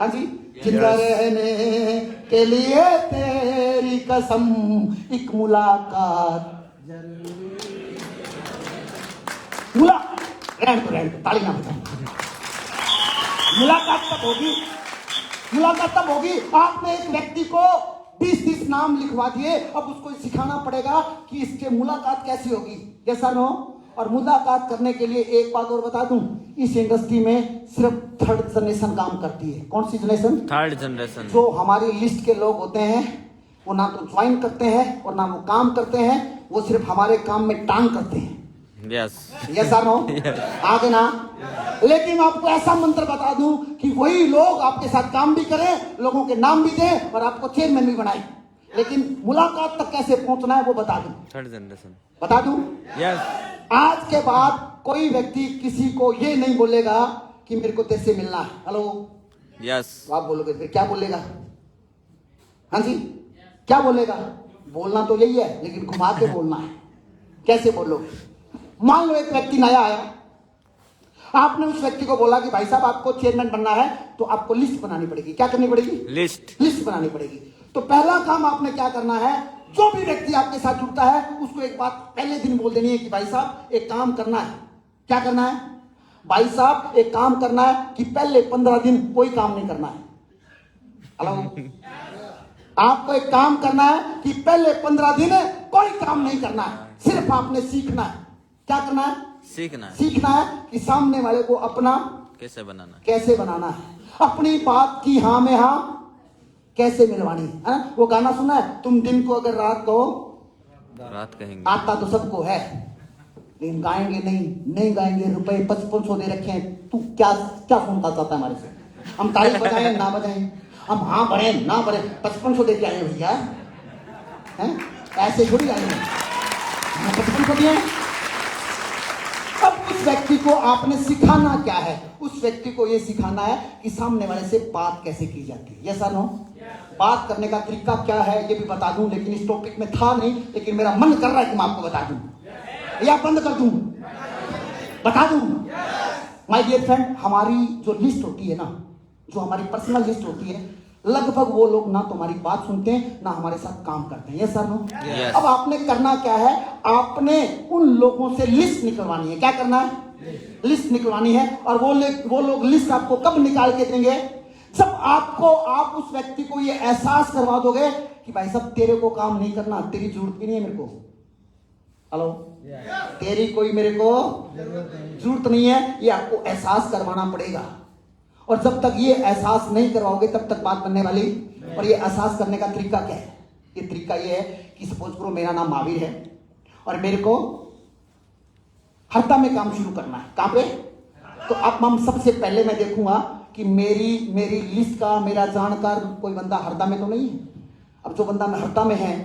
A: हाँ जी? जिंदा रहने के लिए तेरी कसम एक मुलाकात रहने दो, ताली ना बजाओ। मुलाकात तब होगी, मुलाकात तब होगी आपने एक व्यक्ति को 20-30 नाम लिखवा दिए, अब उसको सिखाना पड़ेगा कि इसके मुलाकात कैसी होगी। जैसा नो? और मुलाकात करने के लिए एक बात और बता दूं, इस इंडस्ट्री में सिर्फ 3rd जनरेशन काम करती है। कौन सी जनरेशन?
B: 3rd generation.
A: जो हमारी लिस्ट के लोग होते हैं वो ना तो ज्वाइन करते हैं और ना वो काम करते हैं, वो सिर्फ हमारे काम में टांग करते हैं।
B: यस।
A: Yes no? आगे ना? लेकिन आपको ऐसा मंत्र बता दूं कि वही लोग आपके साथ काम भी करें, लोगों के नाम भी दें और आपको चेयरमैन भी बनाए, लेकिन मुलाकात तक कैसे पहुंचना है वो बता दूं।
B: 3rd generation.
A: बता दूं?
B: यस।
A: आज के बाद कोई व्यक्ति किसी को ये नहीं बोलेगा कि मेरे को तेरे से मिलना है, हेलो,
B: यस
A: तो आप बोलोगे फिर क्या बोलेगा? हाँ जी, क्या बोलेगा? बोलना तो यही है, लेकिन घुमा के बोलना है। कैसे बोलोगे? मान लो एक व्यक्ति नया आया, आपने उस व्यक्ति को बोला कि भाई साहब आपको चेयरमैन बनना है तो आपको लिस्ट बनानी पड़ेगी। क्या करनी पड़ेगी? लिस्ट बनानी पड़ेगी। तो पहला काम आपने क्या करना है, जो भी व्यक्ति आपके साथ जुड़ता है उसको एक बात पहले दिन बोल देनी है कि भाई साहब एक काम करना है। क्या करना है? भाई साहब एक काम करना है कि पहले 15 दिन कोई काम नहीं करना है। हेलो, आपको एक काम करना है कि पहले 15 दिन कोई काम नहीं करना है, सिर्फ आपने सीखना है। क्या करना है? सीखना है कि सामने वाले को अपना कैसे बनाना है, अपनी बात की हाँ में हाँ कैसे मिलवानी है। वो गाना सुना है, तुम दिन को अगर रात कहो
B: रात कहेंगे।
A: आता तो सबको है, लेकिन गाएंगे नहीं गाएंगे। रुपए 5500 दे रखे हैं, तू क्या सुनता चाहता है हमारे से? हम ताली बजाएं ना बजाएं, हम हाँ भरे ना भरे, 5500 दे के आए भैया, हैं? ऐसे थोड़ी आए हैं, 5500 दिए। अब उस व्यक्ति को आपने सिखाना क्या है? उस व्यक्ति को यह सिखाना है कि सामने वाले से बात कैसे की जाती है। यस और नो? बात करने का तरीका क्या है ये भी बता दूं, लेकिन इस टॉपिक में था नहीं, लेकिन मेरा मन कर रहा है कि मैं आपको बता दूं या बंद कर दूं, बता दूं। माय डियर फ्रेंड, हमारी जो लिस्ट होती है ना, जो हमारी पर्सनल लिस्ट होती है, लगभग वो लोग ना तुम्हारी बात सुनते हैं ना हमारे साथ काम करते हैं। Yes sir no? अब आपने करना क्या है, आपने उन लोगों से लिस्ट निकलवानी है। क्या करना है? लिस्ट निकलवानी है। और वो लोग लिस्ट आपको कब निकाल के देंगे? जब आप उस व्यक्ति को ये एहसास करवा दोगे कि भाई साहब तेरे को काम नहीं करना, तेरी जरूरत भी नहीं है मेरे को। हेलो, तेरी कोई मेरे को जरूरत नहीं है, ये आपको एहसास करवाना पड़ेगा। और जब तक ये एहसास नहीं करवाओगे तब तक बात बनने वाली। और ये एहसास करने का तरीका क्या है? ये तरीका ये है कि सपोज करो मेरा नाम महावीर है और मेरे को हरदा में काम शुरू करना है। कहां पे? तो अब हम सबसे पहले मैं देखूंगा कि मेरी लिस्ट का मेरा जानकार कोई बंदा हरदा में तो नहीं है। अब जो बंदा हरदा में है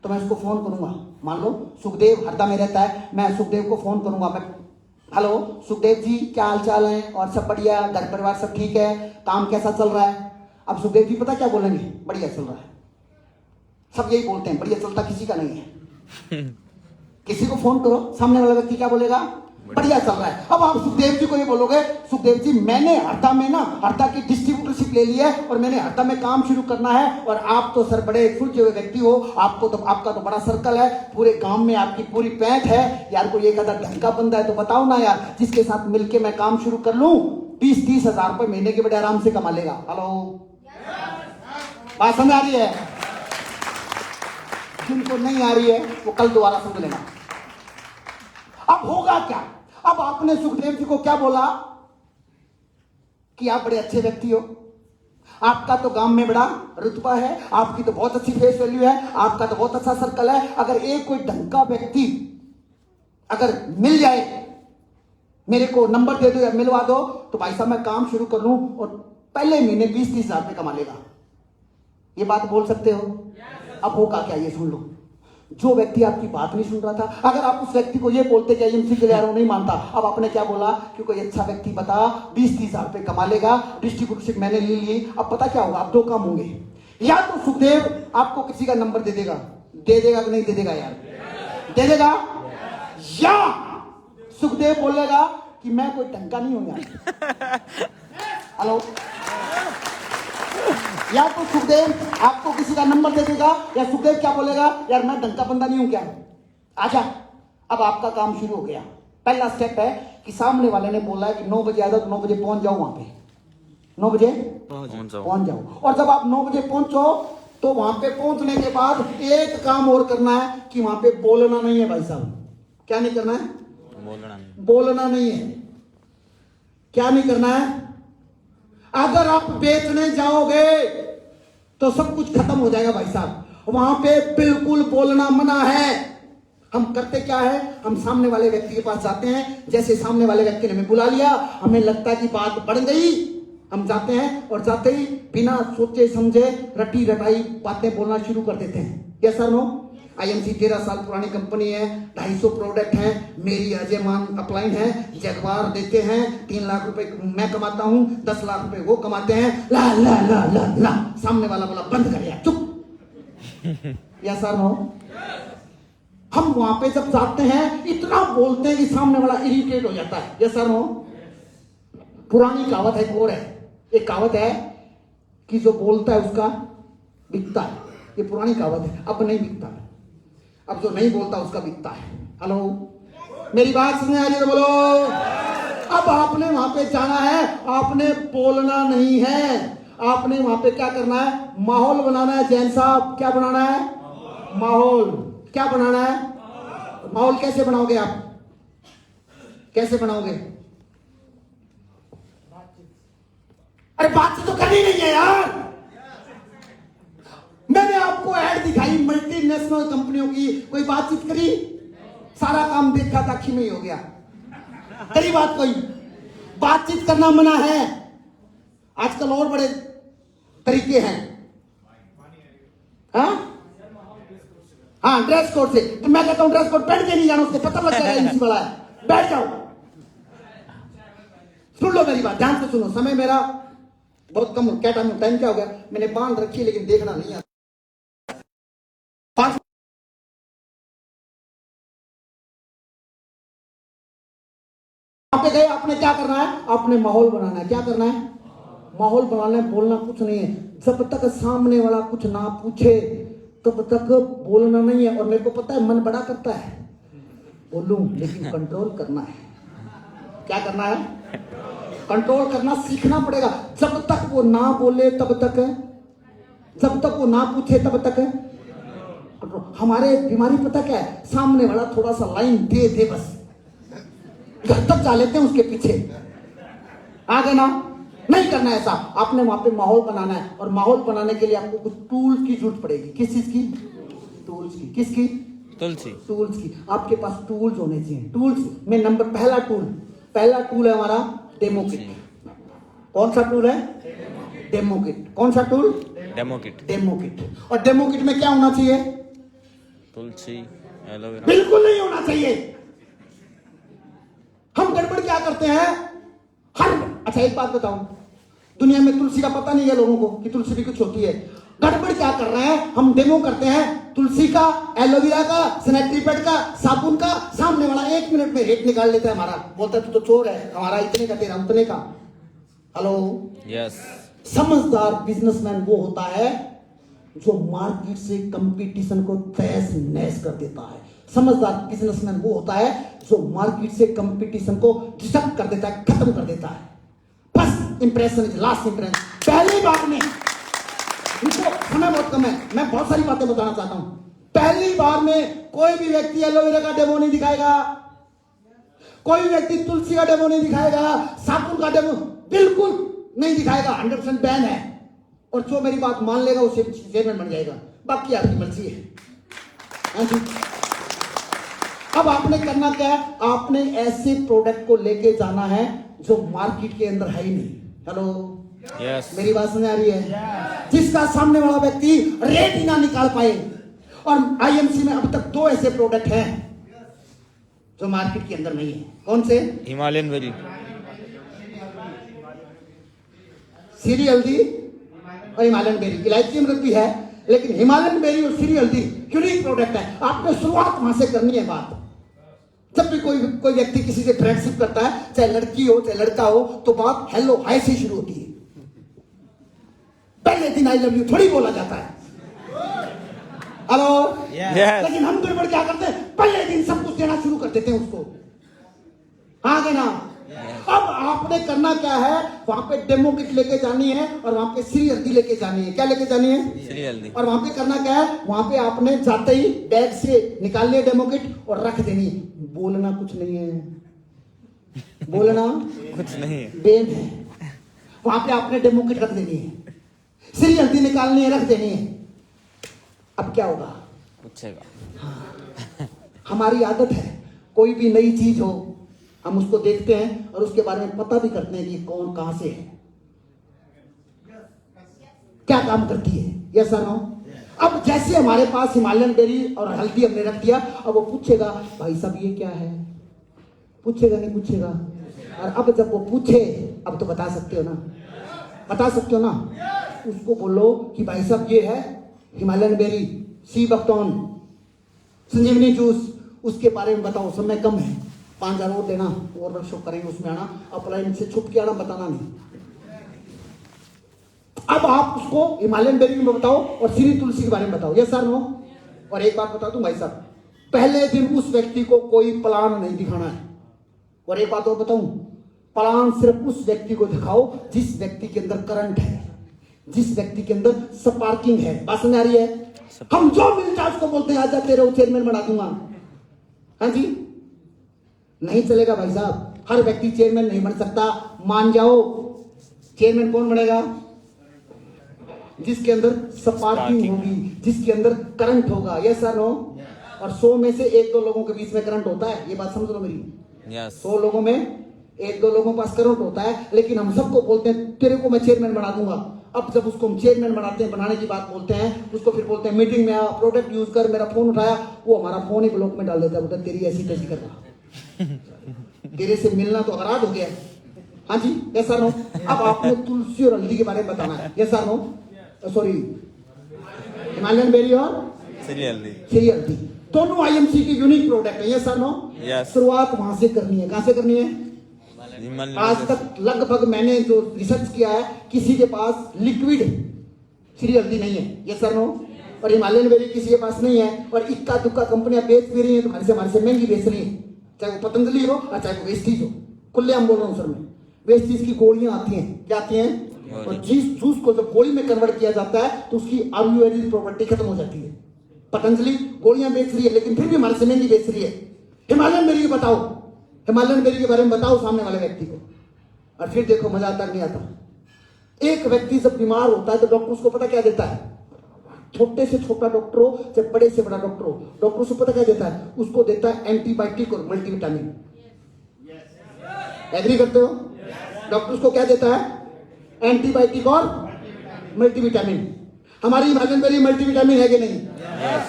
A: तो मैं उसको फोन करूंगा। मान लो सुखदेव हरदा में रहता है, मैं सुखदेव को फोन करूंगा। मैं, हेलो सुखदेव जी, क्या हाल चाल है? और सब बढ़िया, घर परिवार सब ठीक है, काम कैसा चल रहा है? अब सुखदेव जी पता क्या बोलेंगे? बढ़िया चल रहा है। सब यही बोलते हैं, बढ़िया चलता किसी का नहीं है। किसी को फोन करो, सामने वाला व्यक्ति क्या बोलेगा? बढ़िया चल रहा है। अब आप सुखदेव जी को ये बोलोगे, सुखदेव जी मैंने हरदा में ना हरदा की डिस्ट्रीब्यूटरशिप ले ली है और मैंने हरदा में काम शुरू करना है, और आप तो सर बड़े सुलझे हुए व्यक्ति हो, आपका तो बड़ा सर्कल है, पूरे गांव में आपकी पूरी पैठ है यार, कोई एक आधा ढंग का बंदा है तो बताओ ना यार, जिसके साथ मिलके मैं काम शुरू कर लूं, 20-30 हजार रुपए महीने के बड़े आराम से कमा लेगा। हेलो, बात समझ आ रही है? जिनको नहीं आ रही है वो कल दोबारा समझ लेना। अब होगा क्या? अब आपने सुखदेव जी को क्या बोला कि आप बड़े अच्छे व्यक्ति हो, आपका तो गांव में बड़ा रुतबा है, आपकी तो बहुत अच्छी फेस वैल्यू है, आपका तो बहुत अच्छा सर्कल है। अगर एक कोई ढंग का व्यक्ति अगर मिल जाए, मेरे को नंबर दे दो या मिलवा दो, तो भाई साहब मैं काम शुरू कर लूं और पहले महीने 20-30 हजार रुपये कमा लेगा। ये बात बोल सकते हो? अब होगा क्या ये सुन लो। जो व्यक्ति आपकी बात नहीं सुन रहा था, अगर आप उस व्यक्ति को ये बोलते कि एजेंसी के लिए नहीं मानता, अब आपने क्या बोला कि कोई अच्छा व्यक्ति बता 20-30 हजार रुपये कमा लेगा, डिस्ट्रीब्यूटरशिप मैंने ले ली। अब पता क्या होगा? अब दो काम होंगे, या तो सुखदेव आपको किसी का नंबर दे देगा कि नहीं दे देगा यार? दे देगा। या सुखदेव बोलेगा कि मैं कोई ढंग का नहीं हूं यार। हेलो, या तो सुखदेव आपको किसी का नंबर दे देगा, या सुखदेव क्या बोलेगा, यार मैं ढंग का बंदा नहीं हूं क्या, आजा। अब आपका काम शुरू हो गया। पहला स्टेप है कि सामने वाले ने बोला है कि 9 बजे आया तो 9 बजे पहुंच जाओ, वहां पे 9 बजे पहुंच जाओ। और जब आप 9 बजे पहुंचो तो वहां पे पहुंचने के बाद एक काम और करना है कि वहां पे बोलना नहीं है भाई साहब। क्या नहीं करना है? बोलना नहीं है। क्या नहीं करना है? अगर आप बेचने जाओगे तो सब कुछ खत्म हो जाएगा भाई साहब। वहां पे बिल्कुल बोलना मना है। हम करते क्या है, हम सामने वाले व्यक्ति के पास जाते हैं, जैसे सामने वाले व्यक्ति ने हमें बुला लिया, हमें लगता है कि बात बढ़ गई, हम जाते हैं और जाते ही बिना सोचे समझे रटी रटाई बातें बोलना शुरू कर देते हैं। Yes sir no? IMC 13 साल पुरानी कंपनी है, 250 प्रोडक्ट हैं, मेरी अजयमान अपलाइन है, जगवार देते हैं, 3 लाख रुपए मैं कमाता हूं, 10 लाख रुपए वो कमाते हैं। ला ला ला ला ला, सामने वाला बोला बंद कर यार, चुप। या सर हो? हम वहां पे जब जाते हैं इतना बोलते हैं कि सामने वाला इरिटेट हो जाता है। या सर हो? पुरानी कहावत है, एक और है, एक कहावत है कि जो बोलता है उसका बिकता है। ये पुरानी कहावत है, अब नहीं बिकता है। अब जो नहीं बोलता उसका बिकता है। हेलो, मेरी बात सुनने आ रही है तो बोलो। अब आपने वहां पे जाना है, आपने बोलना नहीं है, आपने वहां पे क्या करना है? माहौल बनाना है। जैन साहब, क्या बनाना है? माहौल। क्या बनाना है? माहौल कैसे बनाओगे आप? कैसे बनाओगे? अरे बातचीत तो करनी नहीं है यार। मैंने आपको ऐड दिखाई मल्टीनेशनल कंपनियों की, कोई बातचीत करी? सारा काम देखा था में ही हो गया। करी बात कोई? बातचीत करना मना है। आजकल और बड़े तरीके हैं। हाँ, ड्रेस कोड से। तो मैं कहता हूं ड्रेस कोड पहन के नहीं जाना, उसको पता लग जाएगा इसी वाला है। बैठ जाओ, सुन लो मेरी बात, ध्यान से सुनो। समय मेरा बहुत कम, क्या टाइम क्या हो गया? मैंने बांध रखी लेकिन देखना नहीं आता। वहां पे गए, आपने क्या करना है? आपने माहौल बनाना है। क्या करना है? माहौल बनाना है, बोलना कुछ नहीं है। जब तक सामने वाला कुछ ना पूछे तब तक बोलना नहीं है। और मेरे को पता है मन बड़ा करता है, बोलूं, लेकिन कंट्रोल करना है। क्या करना है? कंट्रोल करना सीखना पड़ेगा। जब तक वो ना बोले तब तक, जब तक वो ना पूछे तब तक। हमारे बीमारी पता क्या है? सामने वाला थोड़ा सा लाइन दे दे, बस घर तक जा लेते हैं उसके पीछे। आ गए ना? नहीं करना ऐसा। आपने वहां पे माहौल बनाना है, और माहौल बनाने के लिए आपको कुछ टूल्स की जरूरत पड़ेगी। किस चीज की? टूल्स की। किसकी?
B: तुलसी।
A: टूल्स की। आपके पास टूल्स होने चाहिए। टूल्स में पहला टूल है हमारा डेमो किट। कौन सा टूल है? Demo kit. कौन सा tool?
B: Demo kit.
A: Demo kit. और डेमो किट में क्या होना चाहिए?
B: तुलसी, एलोवेरा।
A: बिल्कुल नहीं होना चाहिए। हम गड़बड़ क्या करते हैं? अच्छा एक बात बताऊं, दुनिया में तुलसी का पता नहीं है लोगों को कि तुलसी भी कुछ होती है। गड़बड़ क्या कर रहे हैं? हम डेमो करते हैं तुलसी का, एलोवेरा का, सैनिटरी पैड का, साबुन का। सामने वाला 1 मिनट में रेट निकाल लेता है हमारा, बोलता है तू तो चोर है, हमारा इतने का तेरा उतने का। Hello,
B: yes.
A: समझदार बिजनेसमैन वो होता है जो मार्केट से कंपटीशन को तहस नहस कर देता है। समझदार बिजनेसमैन वो होता है जो मार्केट से कंपटीशन को डिस्टर्ब कर देता है, खत्म कर देता है। First impression is last impression. पहली बार में, इनको समय बहुत कम है, मैं बहुत सारी बातें बताना चाहता हूं। पहली बार में कोई भी व्यक्ति एलोवेरा का डेमो नहीं दिखाएगा, कोई व्यक्ति तुलसी का डेमो नहीं दिखाएगा, साबुन का डेमो बिल्कुल नहीं दिखाएगा। 100% बैन है। और जो मेरी बात मान लेगा उसे चेयरमैन बन जाएगा, बाकी आपकी मर्जी है। अब आपने करना क्या है? आपने ऐसे प्रोडक्ट को लेके जाना है जो मार्केट के अंदर है ही नहीं। Hello,
B: yes.
A: मेरी बात सुन आ रही है? जिसका सामने वाला व्यक्ति रेट ही ना निकाल पाए। और IMC में अब तक 2 ऐसे प्रोडक्ट हैं जो मार्केट के अंदर नहीं है। कौन से?
B: Himalayan berry.
A: सीरी हल्दी और हिमालयन बेरी। इलायची अमृत भी है, लेकिन हिमालयन बेरी और सीरी हल्दी यूनिक प्रोडक्ट है। आपने शुरुआत वहां से करनी है। बात, जब भी कोई व्यक्ति किसी से फ्रेंडशिप करता है, चाहे लड़की हो चाहे लड़का हो, तो बात हेलो हाय से शुरू होती है। पहले दिन आई लव यू थोड़ी बोला जाता है। Hello,
B: Yes.
A: लेकिन हम गड़बड़ क्या करते हैं? पहले दिन सब कुछ देना शुरू कर देते हैं उसको। हाँ गए ना? अब आपने करना क्या है? वहां पे डेमो किट लेके जानी है, और वहां पे सीरी हल्दी लेके जानी है। क्या लेके जानी है?
B: सीरी हल्दी।
A: और वहां पे करना क्या है? वहां पे आपने जाते ही बैग से निकालनी है डेमो किट और रख देनी है। बोलना कुछ नहीं है, बोलना
B: कुछ नहीं है।
A: बेन है। वहां पे आपने डेमो किट रख देनी है, सीरी हल्दी निकालनी है, रख देनी है। अब क्या होगा?
B: पूछेगा।
A: हमारी आदत है, कोई भी नई चीज हो हम उसको देखते हैं और उसके बारे में पता भी करते हैं कि कौन कहां से है, क्या काम करती है। यस और नो? अब जैसे हमारे पास हिमालयन बेरी और हल्दी हमने रख दिया, अब वो पूछेगा भाई साहब ये क्या है, पूछेगा नहीं पूछेगा? और अब जब वो पूछे, अब तो बता सकते हो ना, बता सकते हो ना, उसको बोलो कि भाई साहब ये है हिमालयन बेरी, सी बकथॉर्न, संजीवनी जूस, उसके बारे में बताओ, समय कम है, 5,000 और देना, और वर्कशॉप करेंगे, उसमें आना, अपलाइन से छुप के आना, बताना नहीं। अब आप उसको हिमालयन बेरी में बताओ और श्री तुलसी के बारे में बताओ, यस सर नो? और एक बात बता दूं भाई साहब, पहले दिन उस व्यक्ति को कोई प्लान नहीं दिखाना है। और एक बात और बताऊं, प्लान सिर्फ उस व्यक्ति को दिखाओ जिस व्यक्ति के अंदर करंट है, जिस व्यक्ति के अंदर स्पार्किंग है। बात समझ आ रही है? हम जो मिलता है उसको बोलते हैं आजा तेरे चेयरमैन बना दूंगा। हाँ जी, नहीं चलेगा भाई साहब, हर व्यक्ति चेयरमैन नहीं बन सकता, मान जाओ। चेयरमैन कौन बनेगा? जिसके अंदर स्पार्किंग होगी, जिसके अंदर करंट होगा, यस सर नो? और 100 में से 1-2 लोगों के बीच में करंट होता है, ये बात समझ लो मेरी। 100 लोगों में 1-2 लोगों के पास करंट होता है, लेकिन हम सबको बोलते हैं तेरे को मैं चेयरमैन बना दूंगा। अब जब उसको हम चेयरमैन बनाते हैं, बनाने की बात बोलते हैं, उसको फिर बोलते हैं मीटिंग में आ, प्रोडक्ट यूज कर, मेरा फोन उठाया, वो हमारा फोन ही ब्लॉक में डाल देता है, बोलता तेरी ऐसी तैसी कर रहा, तेरे से मिलना तो अपराध हो गया। हाँ जी, यस सर नो? अब आपने तुलसी और हल्दी के बारे में बताना है, yes sir no? Sorry, Himalayan berry और
B: श्री हल्दी,
A: श्री हल्दी दोनों आईएमसी की यूनिक प्रोडक्ट है, यस सर नो?
B: यस।
A: शुरुआत वहां से करनी है, कहां से करनी है? आज तक लगभग मैंने जो रिसर्च किया है, किसी के पास लिक्विड श्री हल्दी नहीं है, यस सर नो? और हिमालयन बेरी किसी के पास नहीं है, और इक्का दुक्का कंपनियां बेच भी रही है, तो हमारे से महंगी बेच रही है, चाहे वो पतंजलि हो और चाहे वो वेस्टीज हो। खुलेआम बोल रहा हूँ सर मैं, वेस्टीज की गोलियां आती हैं, क्या आती हैं? और जिस जूस को जब गोली में कन्वर्ट किया जाता है तो उसकी आयुर्वेदिक प्रॉपर्टी खत्म हो जाती है। पतंजलि गोलियां बेच रही है, लेकिन फिर भी हमारे से महंगी बेच रही है। हिमालयन बेरी बताओ, हिमालयन बेरी के बारे में बताओ सामने वाले व्यक्ति को, और फिर देखो मजा आता नहीं आता। एक व्यक्ति जब बीमार होता है तो डॉक्टर उसको पता क्या देता है? छोटे से छोटा डॉक्टर हो चाहे बड़े से बड़ा डॉक्टर हो, डॉक्टर उसको पता क्या देता है? उसको देता है एंटीबायोटिक और मल्टीविटामिन। एग्री करते हो? डॉक्टर उसको क्या देता है? एंटीबायोटिक और मल्टीविटामिन। हमारी हिमालयन बेरी मल्टीविटामिन है कि नहीं?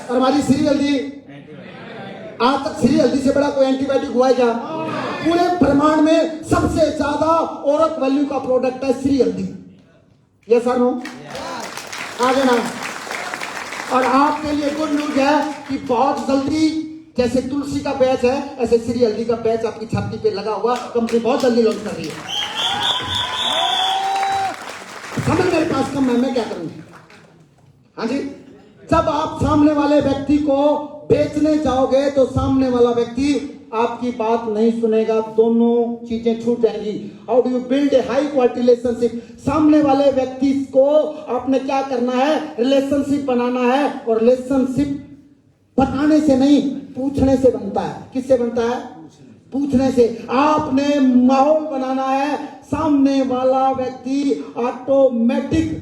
A: और हमारी श्री हल्दी, आज तक श्री हल्दी से बड़ा कोई एंटीबायोटिक हुआ है क्या? पूरे ब्रह्मांड में सबसे ज्यादा औरत वैल्यू का प्रोडक्ट है श्री हल्दी, यस सर नो? आगे ना। और आपके लिए गुड न्यूज है कि बहुत जल्दी, जैसे तुलसी का बैच है ऐसे श्री हल्दी का बैच आपकी छाती पे लगा हुआ, कंपनी बहुत जल्दी लॉन्च कर रही है। समय मेरे पास कम है, मैं क्या करूं? हाँ जी, जब आप सामने वाले व्यक्ति को बेचने जाओगे तो सामने वाला व्यक्ति आपकी बात नहीं सुनेगा, दोनों चीजें छूट जाएंगी। How do you build a high quality relationship? सामने वाले व्यक्ति को आपने क्या करना है? रिलेशनशिप बनाना है, और रिलेशनशिप बताने से नहीं पूछने से बनता है। किससे बनता है? पूछने से। आपने माहौल बनाना है, सामने वाला व्यक्ति ऑटोमेटिक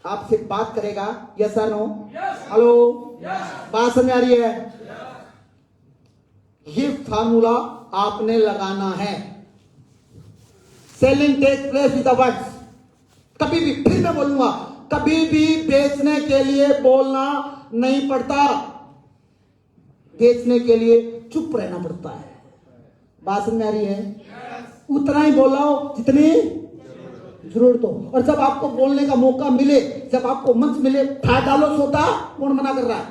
A: आपसे बात करेगा, यस सर नो? हेलो, बात समझ आ रही है? ये फार्मूला आपने लगाना है। Selling take place with the words. कभी भी, फिर मैं बोलूंगा, कभी भी बेचने के लिए बोलना नहीं पड़ता, बेचने के लिए चुप रहना पड़ता है। बात समझ में आ रही है? उतना ही बोलाओ जितनी जरूरत हो, और जब आपको बोलने का मौका मिले, जब आपको मंच मिले, ठा डालो सोता, कौन मना कर रहा है?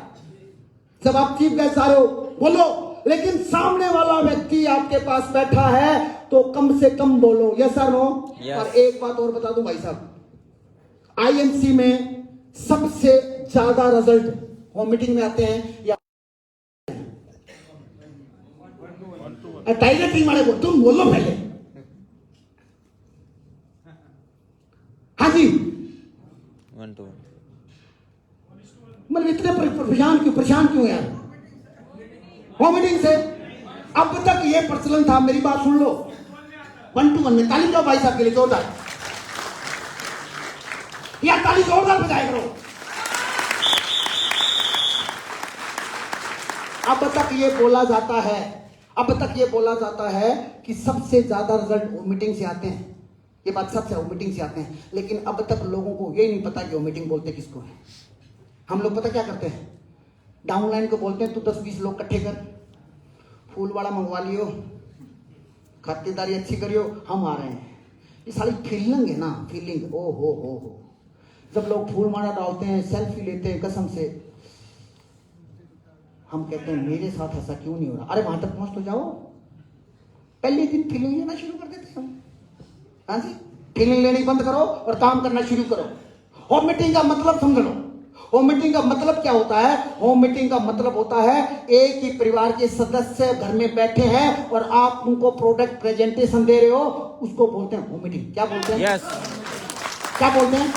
A: जब आप चीफ गेस्ट आ रहे हो बोलो, लेकिन सामने वाला व्यक्ति आपके पास बैठा है तो कम से कम बोलो, यस सर नो? और एक बात और बता दूं भाई साहब, आईएमसी में सबसे ज्यादा रिजल्ट होम मीटिंग में आते हैं या टाइगर टीम वाले को? तुम बोलो पहले। हाँ जी,
B: 1-2-1
A: मतलब इतने परेशान क्यों यार होम मीटिंग से? अब तक ये प्रचलन था, मेरी बात सुन लो, 1-to-1 में ताली जाओ भाई साहब के लिए जोरदार, या ताली जोरदार बजाया करो। अब तक ये बोला जाता है, अब तक ये बोला जाता है कि सबसे ज्यादा रिजल्ट मीटिंग से आते हैं, ये बात सच है, वो मीटिंग से आते हैं, लेकिन अब तक लोगों को ये नहीं पता कि वो मीटिंग बोलते किसको है। हम लोग पता क्या करते हैं, डाउनलाइन को बोलते हैं तू 10-20 लोग इकट्ठे कर, फूल वाला मंगवा लियो, खातिरदारी अच्छी करियो, हम आ रहे हैं। ये सारी फीलिंग है ना, फीलिंग। ओ हो जब लोग फूल माला डालते हैं, सेल्फी लेते हैं, कसम से हम कहते हैं मेरे साथ ऐसा क्यों नहीं हो रहा। अरे वहां तक पहुंच तो जाओ, पहले दिन फीलिंग लेना शुरू कर देते हम। हाँ जी, फीलिंग लेनी बंद करो और काम करना शुरू करो। होम मीटिंग का मतलब समझ लो। होम मीटिंग का मतलब क्या होता है? होम मीटिंग का मतलब होता है एक ही परिवार के सदस्य घर में बैठे हैं और आप उनको प्रोडक्ट प्रेजेंटेशन दे रहे हो, उसको बोलते हैं होम मीटिंग। क्या बोलते हैं?
B: यस।
A: क्या बोलते हैं?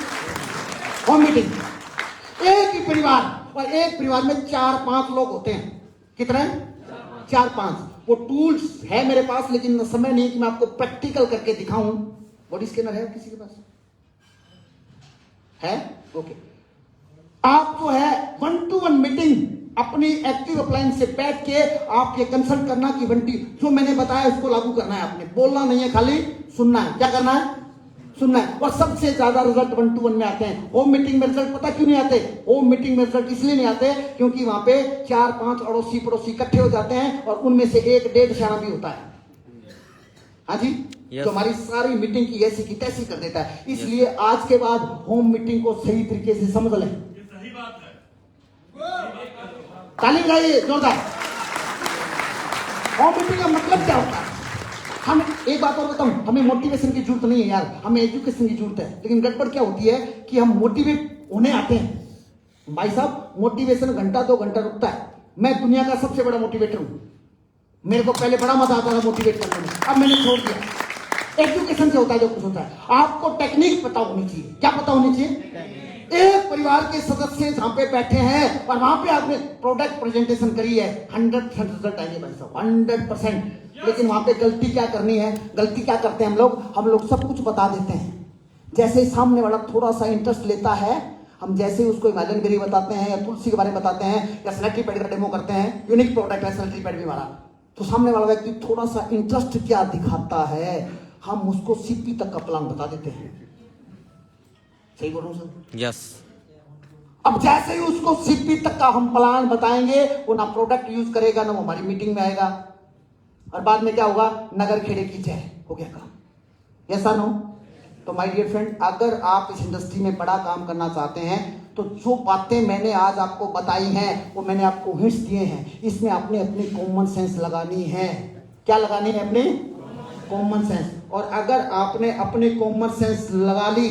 A: Home meeting. एक ही परिवार, और एक परिवार में 4-5 लोग होते हैं। कितने? 4-5। वो टूल्स है मेरे पास, लेकिन समय नहीं कि मैं आपको प्रैक्टिकल करके दिखाऊं। बॉडी स्कैनर है किसी के पास? है? ओके। आप जो है 1-to-1 मीटिंग अपनी एक्टिव अप्लायंस से बैठ के आप ये कंसल्ट करना कि बंटी जो मैंने बताया उसको लागू करना है। आपने बोलना नहीं है, खाली सुनना है। क्या करना है? सुनना है। और सबसे ज्यादा रिजल्ट 1-to-1 में आते हैं। होम मीटिंग में रिजल्ट पता क्यों नहीं आते? होम मीटिंग में रिजल्ट इसलिए नहीं आते क्योंकि वहां पे 4-5 अड़ोसी पड़ोसी इकट्ठे हो जाते हैं और उनमें से 1-1.5 सियाना भी होता है। हाँ जी, तो हमारी सारी मीटिंग की ऐसी की तैसी कर देता है। इसलिए आज के बाद होम मीटिंग को सही तरीके से समझ लें। ताली बजाइए जोरदार। होम मीटिंग का मतलब क्या होता है? हम एक बात और बताऊं, हमें मोटिवेशन की जरूरत नहीं है यार, हमें एजुकेशन की जरूरत है। लेकिन गड़बड़ क्या होती है कि हम मोटिवेट होने आते हैं। भाई साहब, मोटिवेशन घंटा 2 घंटा रुकता है। मैं दुनिया का सबसे बड़ा मोटिवेटर हूं। मेरे को पहले बड़ा मजा आता था मोटिवेट करने में, अब मैंने छोड़ दिया। एजुकेशन से होता है जो कुछ होता है। आपको टेक्निक पता होनी चाहिए। क्या पता होनी चाहिए? एक परिवार के सदस्य जहां पे बैठे हैं और वहां पे आपने प्रोडक्ट प्रेजेंटेशन करी है, 100% रिजल्ट आएंगे भाई साहब, 100%। लेकिन वहां पे गलती क्या करनी है? गलती क्या करते हैं हम लोग सब कुछ बता देते हैं। जैसे ही सामने वाला थोड़ा सा इंटरेस्ट लेता है, हम जैसे ही उसको हिमालयन गिरी बताते हैं या तुलसी के बारे में बताते हैं या सैनिटरी पैड का डेमो करते हैं, यूनिक प्रोडक्ट है सैनिटरी पैड भी हमारा, तो सामने वाला व्यक्ति थोड़ा सा इंटरेस्ट क्या दिखाता है, हम उसको सीपी तक का प्लान बता देते हैं। सही बोल रहा हूं सर?
B: यस।
A: अब जैसे ही उसको सीपी तक का हम प्लान बताएंगे, वो ना प्रोडक्ट यूज करेगा ना वो हमारी मीटिंग में आएगा, और बाद में क्या होगा? नगर खेड़े की जय हो गया काम। Yes no? तो माय डियर फ्रेंड, अगर आप इस इंडस्ट्री में बड़ा काम करना चाहते हैं तो जो बातें मैंने आज आपको बताई हैं वो मैंने आपको हिंट्स दिए हैं, इसमें आपने अपनी कॉमन सेंस लगानी है। क्या लगानी है? अपनी कॉमन सेंस। और अगर आपने अपनी कॉमन सेंस लगा ली,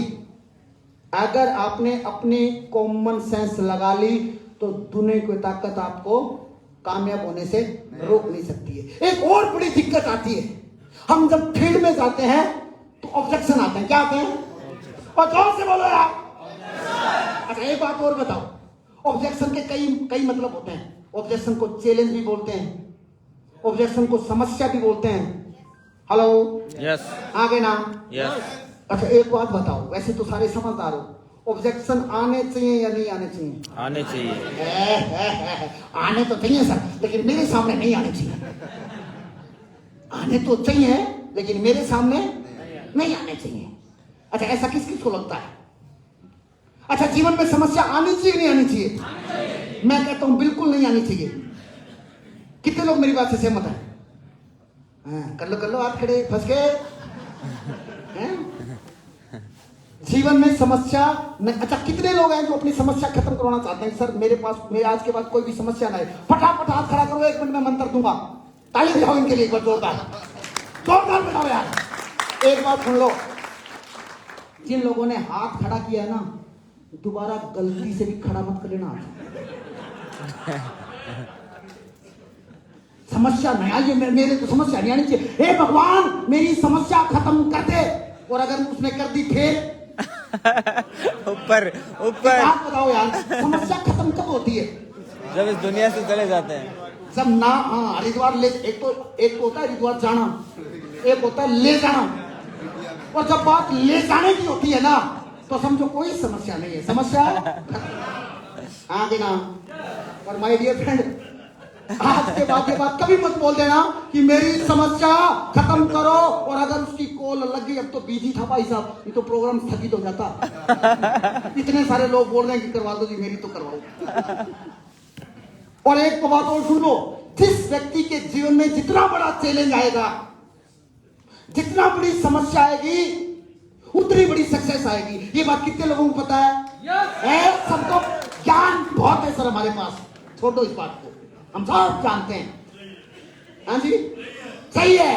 A: अगर आपने अपनी कॉमन सेंस लगा ली तो दुनिया की ताकत आपको कामयाब होने से रोक नहीं सकती है। एक और बड़ी दिक्कत आती है, हम जब फील्ड में जाते हैं तो ऑब्जेक्शन आते हैं। क्या आते हैं? और जोर से बोलो यार। अच्छा, एक बात और बताओ, ऑब्जेक्शन के कई मतलब होते हैं। ऑब्जेक्शन को चैलेंज भी बोलते हैं, ऑब्जेक्शन को समस्या भी बोलते हैं। हेलो?
B: यस।
A: आगे ना?
B: यस।
A: अच्छा, एक बात बताओ, वैसे तो सारे समझदार हो, ऑब्जेक्शन आने चाहिए या नहीं आने चाहिए?
B: आने चाहिए।
A: आने तो चाहिए सर, लेकिन मेरे सामने नहीं आने चाहिए। आने तो चाहिए लेकिन मेरे सामने नहीं आने चाहिए। अच्छा, ऐसा किस किस को लगता है? अच्छा, जीवन में समस्या आनी चाहिए नहीं आनी चाहिए? मैं कहता हूं बिल्कुल नहीं आनी चाहिए। कितने लोग मेरी बात से सहमत हैं? कर लो हाथ खड़े, फंस गए हैं? जीवन में समस्या नहीं। अच्छा, कितने लोग हैं जो अपनी समस्या खत्म करवाना चाहते हैं? सर मेरे आज के बाद कोई भी समस्या नहीं, फटाफट हाथ खड़ा करो, 1 मिनट में मंत्र दूंगा। ताली बजाओ इनके लिए एक बार जोरदार बजाओ यार। एक बात सुन लो, जिन लोगों ने हाथ खड़ा किया है ना, दोबारा गलती से भी खड़ा मत कर लेना। समस्या नहीं आई, मेरे तो समस्या नहीं आनी चाहिए। हे भगवान, मेरी समस्या खत्म कर दे। और अगर उसने कर दी फिर
B: ऊपर
A: बात बताओ यार, समस्या खत्म कब होती है?
B: जब इस दुनिया से चले जाते हैं।
A: जब ना, हाँ, हरिद्वार ले, एक तो होता है हरिद्वार जाना, एक होता है ले जाना। और जब बात ले जाने की होती है ना, तो समझो कोई समस्या नहीं है, समस्या आगे ना। और माय डियर फ्रेंड, आज के बाद ये बात कभी मत बोल देना कि मेरी समस्या खत्म करो, और अगर उसकी कॉल लग गई, अब तो बिजी था भाई साहब, ये तो प्रोग्राम स्थगित हो जाता। इतने सारे लोग बोल रहे हैं कि करवा दो जी, मेरी तो करवाओ। और एक बात और सुन लो, जिस व्यक्ति के जीवन में जितना बड़ा चैलेंज आएगा, जितना बड़ी समस्या आएगी, उतनी बड़ी सक्सेस आएगी। ये बात कितने लोगों को पता है? सबको ज्ञान बहुत है सर हमारे पास, छोड़ दो इस बात को, हम सब जानते हैं। हाँ जी, सही है,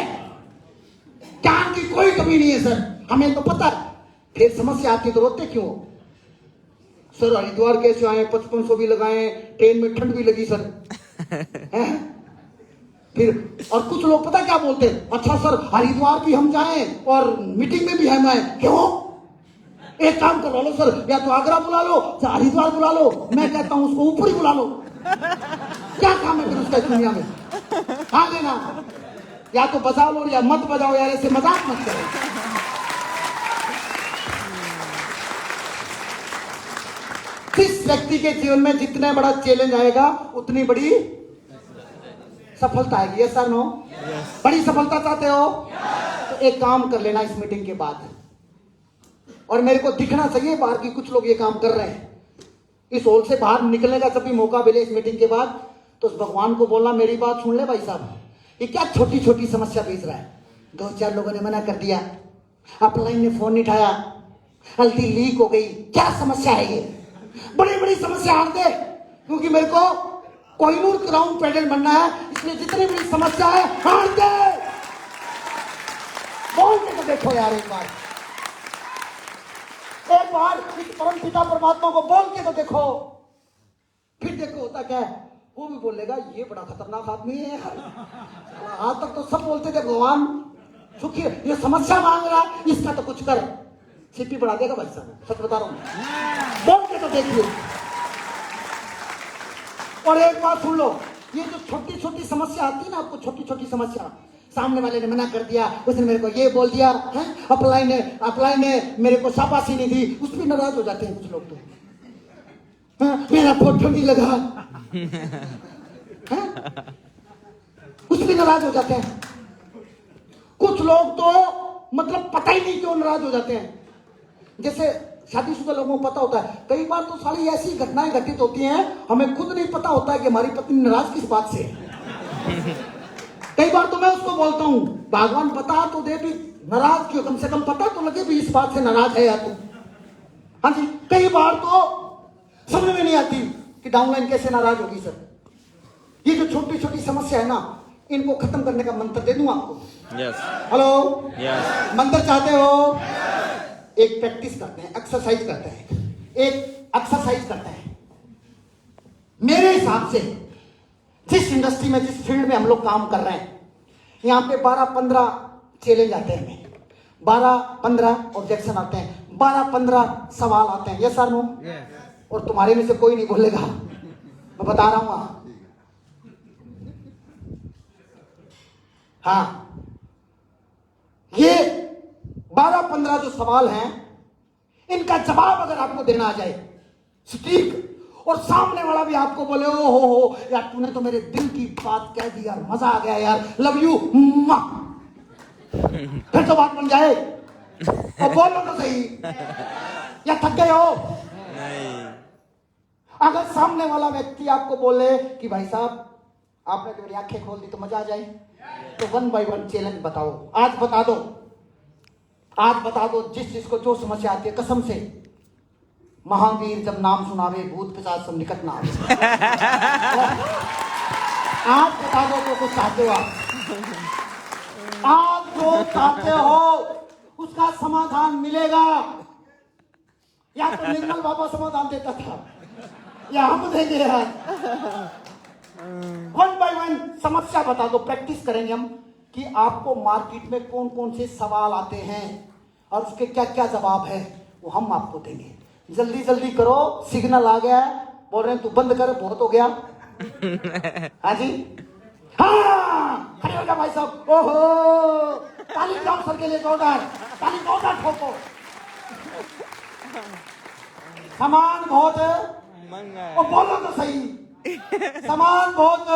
A: ज्ञान की कोई कमी नहीं है सर, हमें तो पता है। फिर समस्या आती तो रोते क्यों? सर हरिद्वार कैसे आए, 5500 भी लगाए, ट्रेन में ठंड भी लगी सर। फिर और कुछ लोग पता क्या बोलते हैं, अच्छा सर हरिद्वार भी हम जाएं और मीटिंग में भी हम आए, क्यों? एक काम करवा लो सर, या तो आगरा बुला लो या हरिद्वार बुला लो, मैं कहता हूं उसको ऊपर ही बुला लो। क्या काम है फिर उसका इस दुनिया में? हाँ लेना, या तो बजा लो या मत बजाओ यार, ऐसे मजाक मत करो। जिस व्यक्ति के जीवन में जितना बड़ा चैलेंज आएगा, उतनी बड़ी सफलता आएगी। Yes sir no? बड़ी सफलता चाहते हो तो एक काम कर लेना इस मीटिंग के बाद, और मेरे को दिखना चाहिए बाहर की कुछ लोग ये काम कर रहे हैं। इस हॉल से बाहर निकलने का जब भी मौका मिले इस मीटिंग के बाद, तो उस भगवान को बोलना मेरी बात सुन ले भाई साहब, ये क्या छोटी छोटी समस्या भेज रहा है। 2-4 लोगों ने मना कर दिया, अपलाइन ने फोन नहीं उठाया, हल्दी लीक हो गई, क्या समस्या है ये? बड़ी बड़ी समस्या हट दे, क्योंकि मेरे को कोहिनूर क्राउन पेडल बनना है, इसलिए जितनी बड़ी समस्या है हट दे। बोल के तो देखो यार, एक बार इस परम पिता परमात्मा को बोल के तो देखो, फिर देखो होता क्या है। वो भी बोलेगा ये बड़ा खतरनाक आदमी है यार, आज तक तो सब बोलते थे भगवान सुखी, ये समस्या मांग रहा, इसका तो कुछ कर, सीपी बढ़ा देगा भाई साहब, सच बता रहा हूं, बोल के तो देखिए। और एक बात सुन लो, ये जो छोटी छोटी समस्या आती है ना आपको, छोटी छोटी समस्या, सामने वाले ने मना कर दिया, उसने मेरे को ये बोल दिया है, अपलाइन ने मेरे को शाबाशी नहीं दी, उस पर नाराज हो जाते हैं कुछ लोग तो। मेरा फोटो नहीं लगा, उस पर नाराज हो जाते हैं कुछ लोग तो, मतलब पता ही नहीं क्यों नाराज हो जाते हैं। जैसे शादीशुदा लोगों को पता होता है, कई बार तो सारी ऐसी घटनाएं घटित होती हैं, हमें खुद नहीं पता होता है कि हमारी पत्नी नाराज किस बात से है। कई बार तो मैं उसको बोलता हूं, भगवान बता तो दे भी नाराज क्यों, कम से कम पता तो लगे भी इस बात से नाराज है या तू। हाँ जी, कई बार तो समझ में नहीं आती कि डाउनलाइन कैसे नाराज होगी सर। ये जो छोटी छोटी समस्या है ना, इनको खत्म करने का मंत्र दे दूं आपको। हेलो, मंत्र चाहते हो? एक प्रैक्टिस करते हैं, एक्सरसाइज करते हैं, एक एक्सरसाइज करते हैं। मेरे हिसाब से जिस इंडस्ट्री में, जिस फील्ड में हम लोग काम कर रहे हैं, यहाँ पे 12-15 चैलेंज आते हैं, हमें 12-15 ऑब्जेक्शन आते हैं, 12-15 सवाल आते हैं। Yes sir no? और तुम्हारे में से कोई नहीं बोलेगा, मैं बता रहा हूं। हाँ, ये 12-15 जो सवाल हैं, इनका जवाब अगर आपको देना आ जाए सटीक, और सामने वाला भी आपको बोले ओ हो यार, तूने तो मेरे दिल की बात कह दी यार, मजा आ गया यार, लव यू, फिर तो बात बन जाए। और बोलो तो सही, या थक गए हो? नहीं। अगर सामने वाला व्यक्ति आपको बोले कि भाई साहब आपने तो मेरी आंखें खोल दी, तो मजा आ जाए। तो 1 by 1 चैलेंज बताओ, आज बता दो, आज बता दो, जिस जिसको जो समस्या आती है, कसम से महावीर जब नाम सुनावे, भूत पिशाच सब निकट ना आवे। आज बता दो तो कुछ चाहते हो आप, आज जो चाहते हो उसका समाधान मिलेगा। या तो निर्मल बाबा समाधान देता था, या हम देंगे यार। 1 by 1 समस्या बता दो, प्रैक्टिस करेंगे हम कि आपको मार्केट में कौन कौन से सवाल आते हैं और उसके क्या क्या जवाब है, वो हम आपको देंगे। जल्दी जल्दी करो, सिग्नल आ गया है, बोल रहे हैं तू बंद कर, बहुत हो गया। हाँ जी, हाँ खड़े हो जाओ भाई साहब। ओहो, ताली बजाओ सर के लिए, जोरदार ताली, जोरदार ठोको। सामान बहुत,
B: महंगा है।
A: और बोलो तो सही, सामान बहुत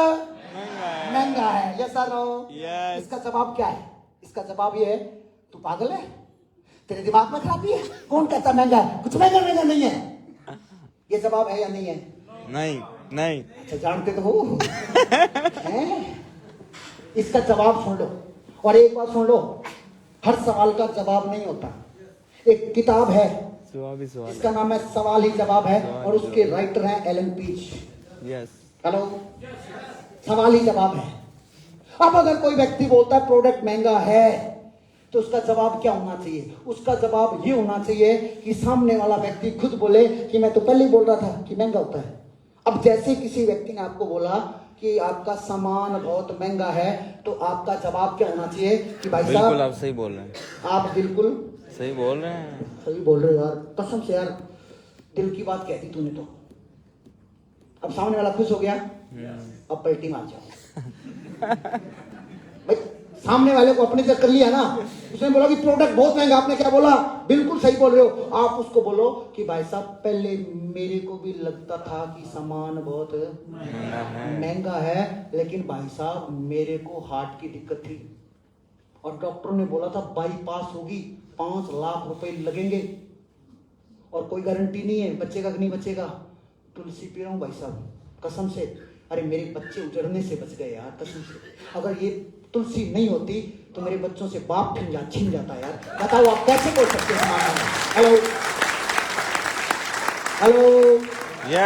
A: महंगा है। Yes sir no?
B: Yes.
A: इसका जवाब क्या है? इसका जवाब ये है, तू पागल है, तेरे दिमाग में खराबी है, कौन कहता महंगा है? कुछ महंगा महंगा नहीं है। ये जवाब है या नहीं है?
B: नहीं नहीं
A: अच्छा जानते तो हो। हैं? इसका जवाब सुन लो, और एक बात सुन लो, हर सवाल का जवाब नहीं होता। एक किताब है,
B: सवाल ही सवाल
A: इसका नाम है सवाल ही जवाब है, और उसके राइटर हैं एलन पीच।
B: यस
A: हेलो, सवाल ही जवाब है। अब अगर कोई व्यक्ति बोलता है प्रोडक्ट महंगा है, तो उसका जवाब क्या होना चाहिए? उसका जवाब ये होना चाहिए कि सामने वाला व्यक्ति खुद बोले कि मैं तो पहले ही बोल रहा था कि महंगा होता है। अब जैसे किसी व्यक्ति ने आपको बोला कि आपका सामान बहुत महंगा है, तो आपका जवाब क्या होना चाहिए कि भाई
B: बिल्कुल
A: साहब
B: आप सही बोल रहे हैं,
A: आप बिल्कुल
B: सही बोल रहे हैं।
A: सही बोल रहे हो यार, कसम से यार, दिल की बात कह दी तूने तो। अब सामने वाला खुश हो गया, अब पलटी मार जाओ। भाई सामने वाले को अपने से कर लिया ना, उसने बोला कि प्रोडक्ट बहुत महंगा, आपने क्या बोला? बिल्कुल सही बोल रहे हो। आप उसको बोलो कि भाई साहब पहले मेरे को भी लगता था कि सामान बहुत महंगा है, लेकिन भाई साहब मेरे को हार्ट की दिक्कत थी और डॉक्टर ने बोला था बाईपास होगी, 5 लाख रुपए लगेंगे और कोई गारंटी नहीं है बचेगा कि नहीं बचेगा। तुलसी पी रहा हूँ भाई साहब, कसम से। अरे मेरे बच्चे उजड़ने से बच गए यार, कसम से। अगर ये तुलसी नहीं होती तो मेरे बच्चों से बाप छीन जाता यार। बताओ आप कैसे बोल सकते हैं? Hello hello
B: yes.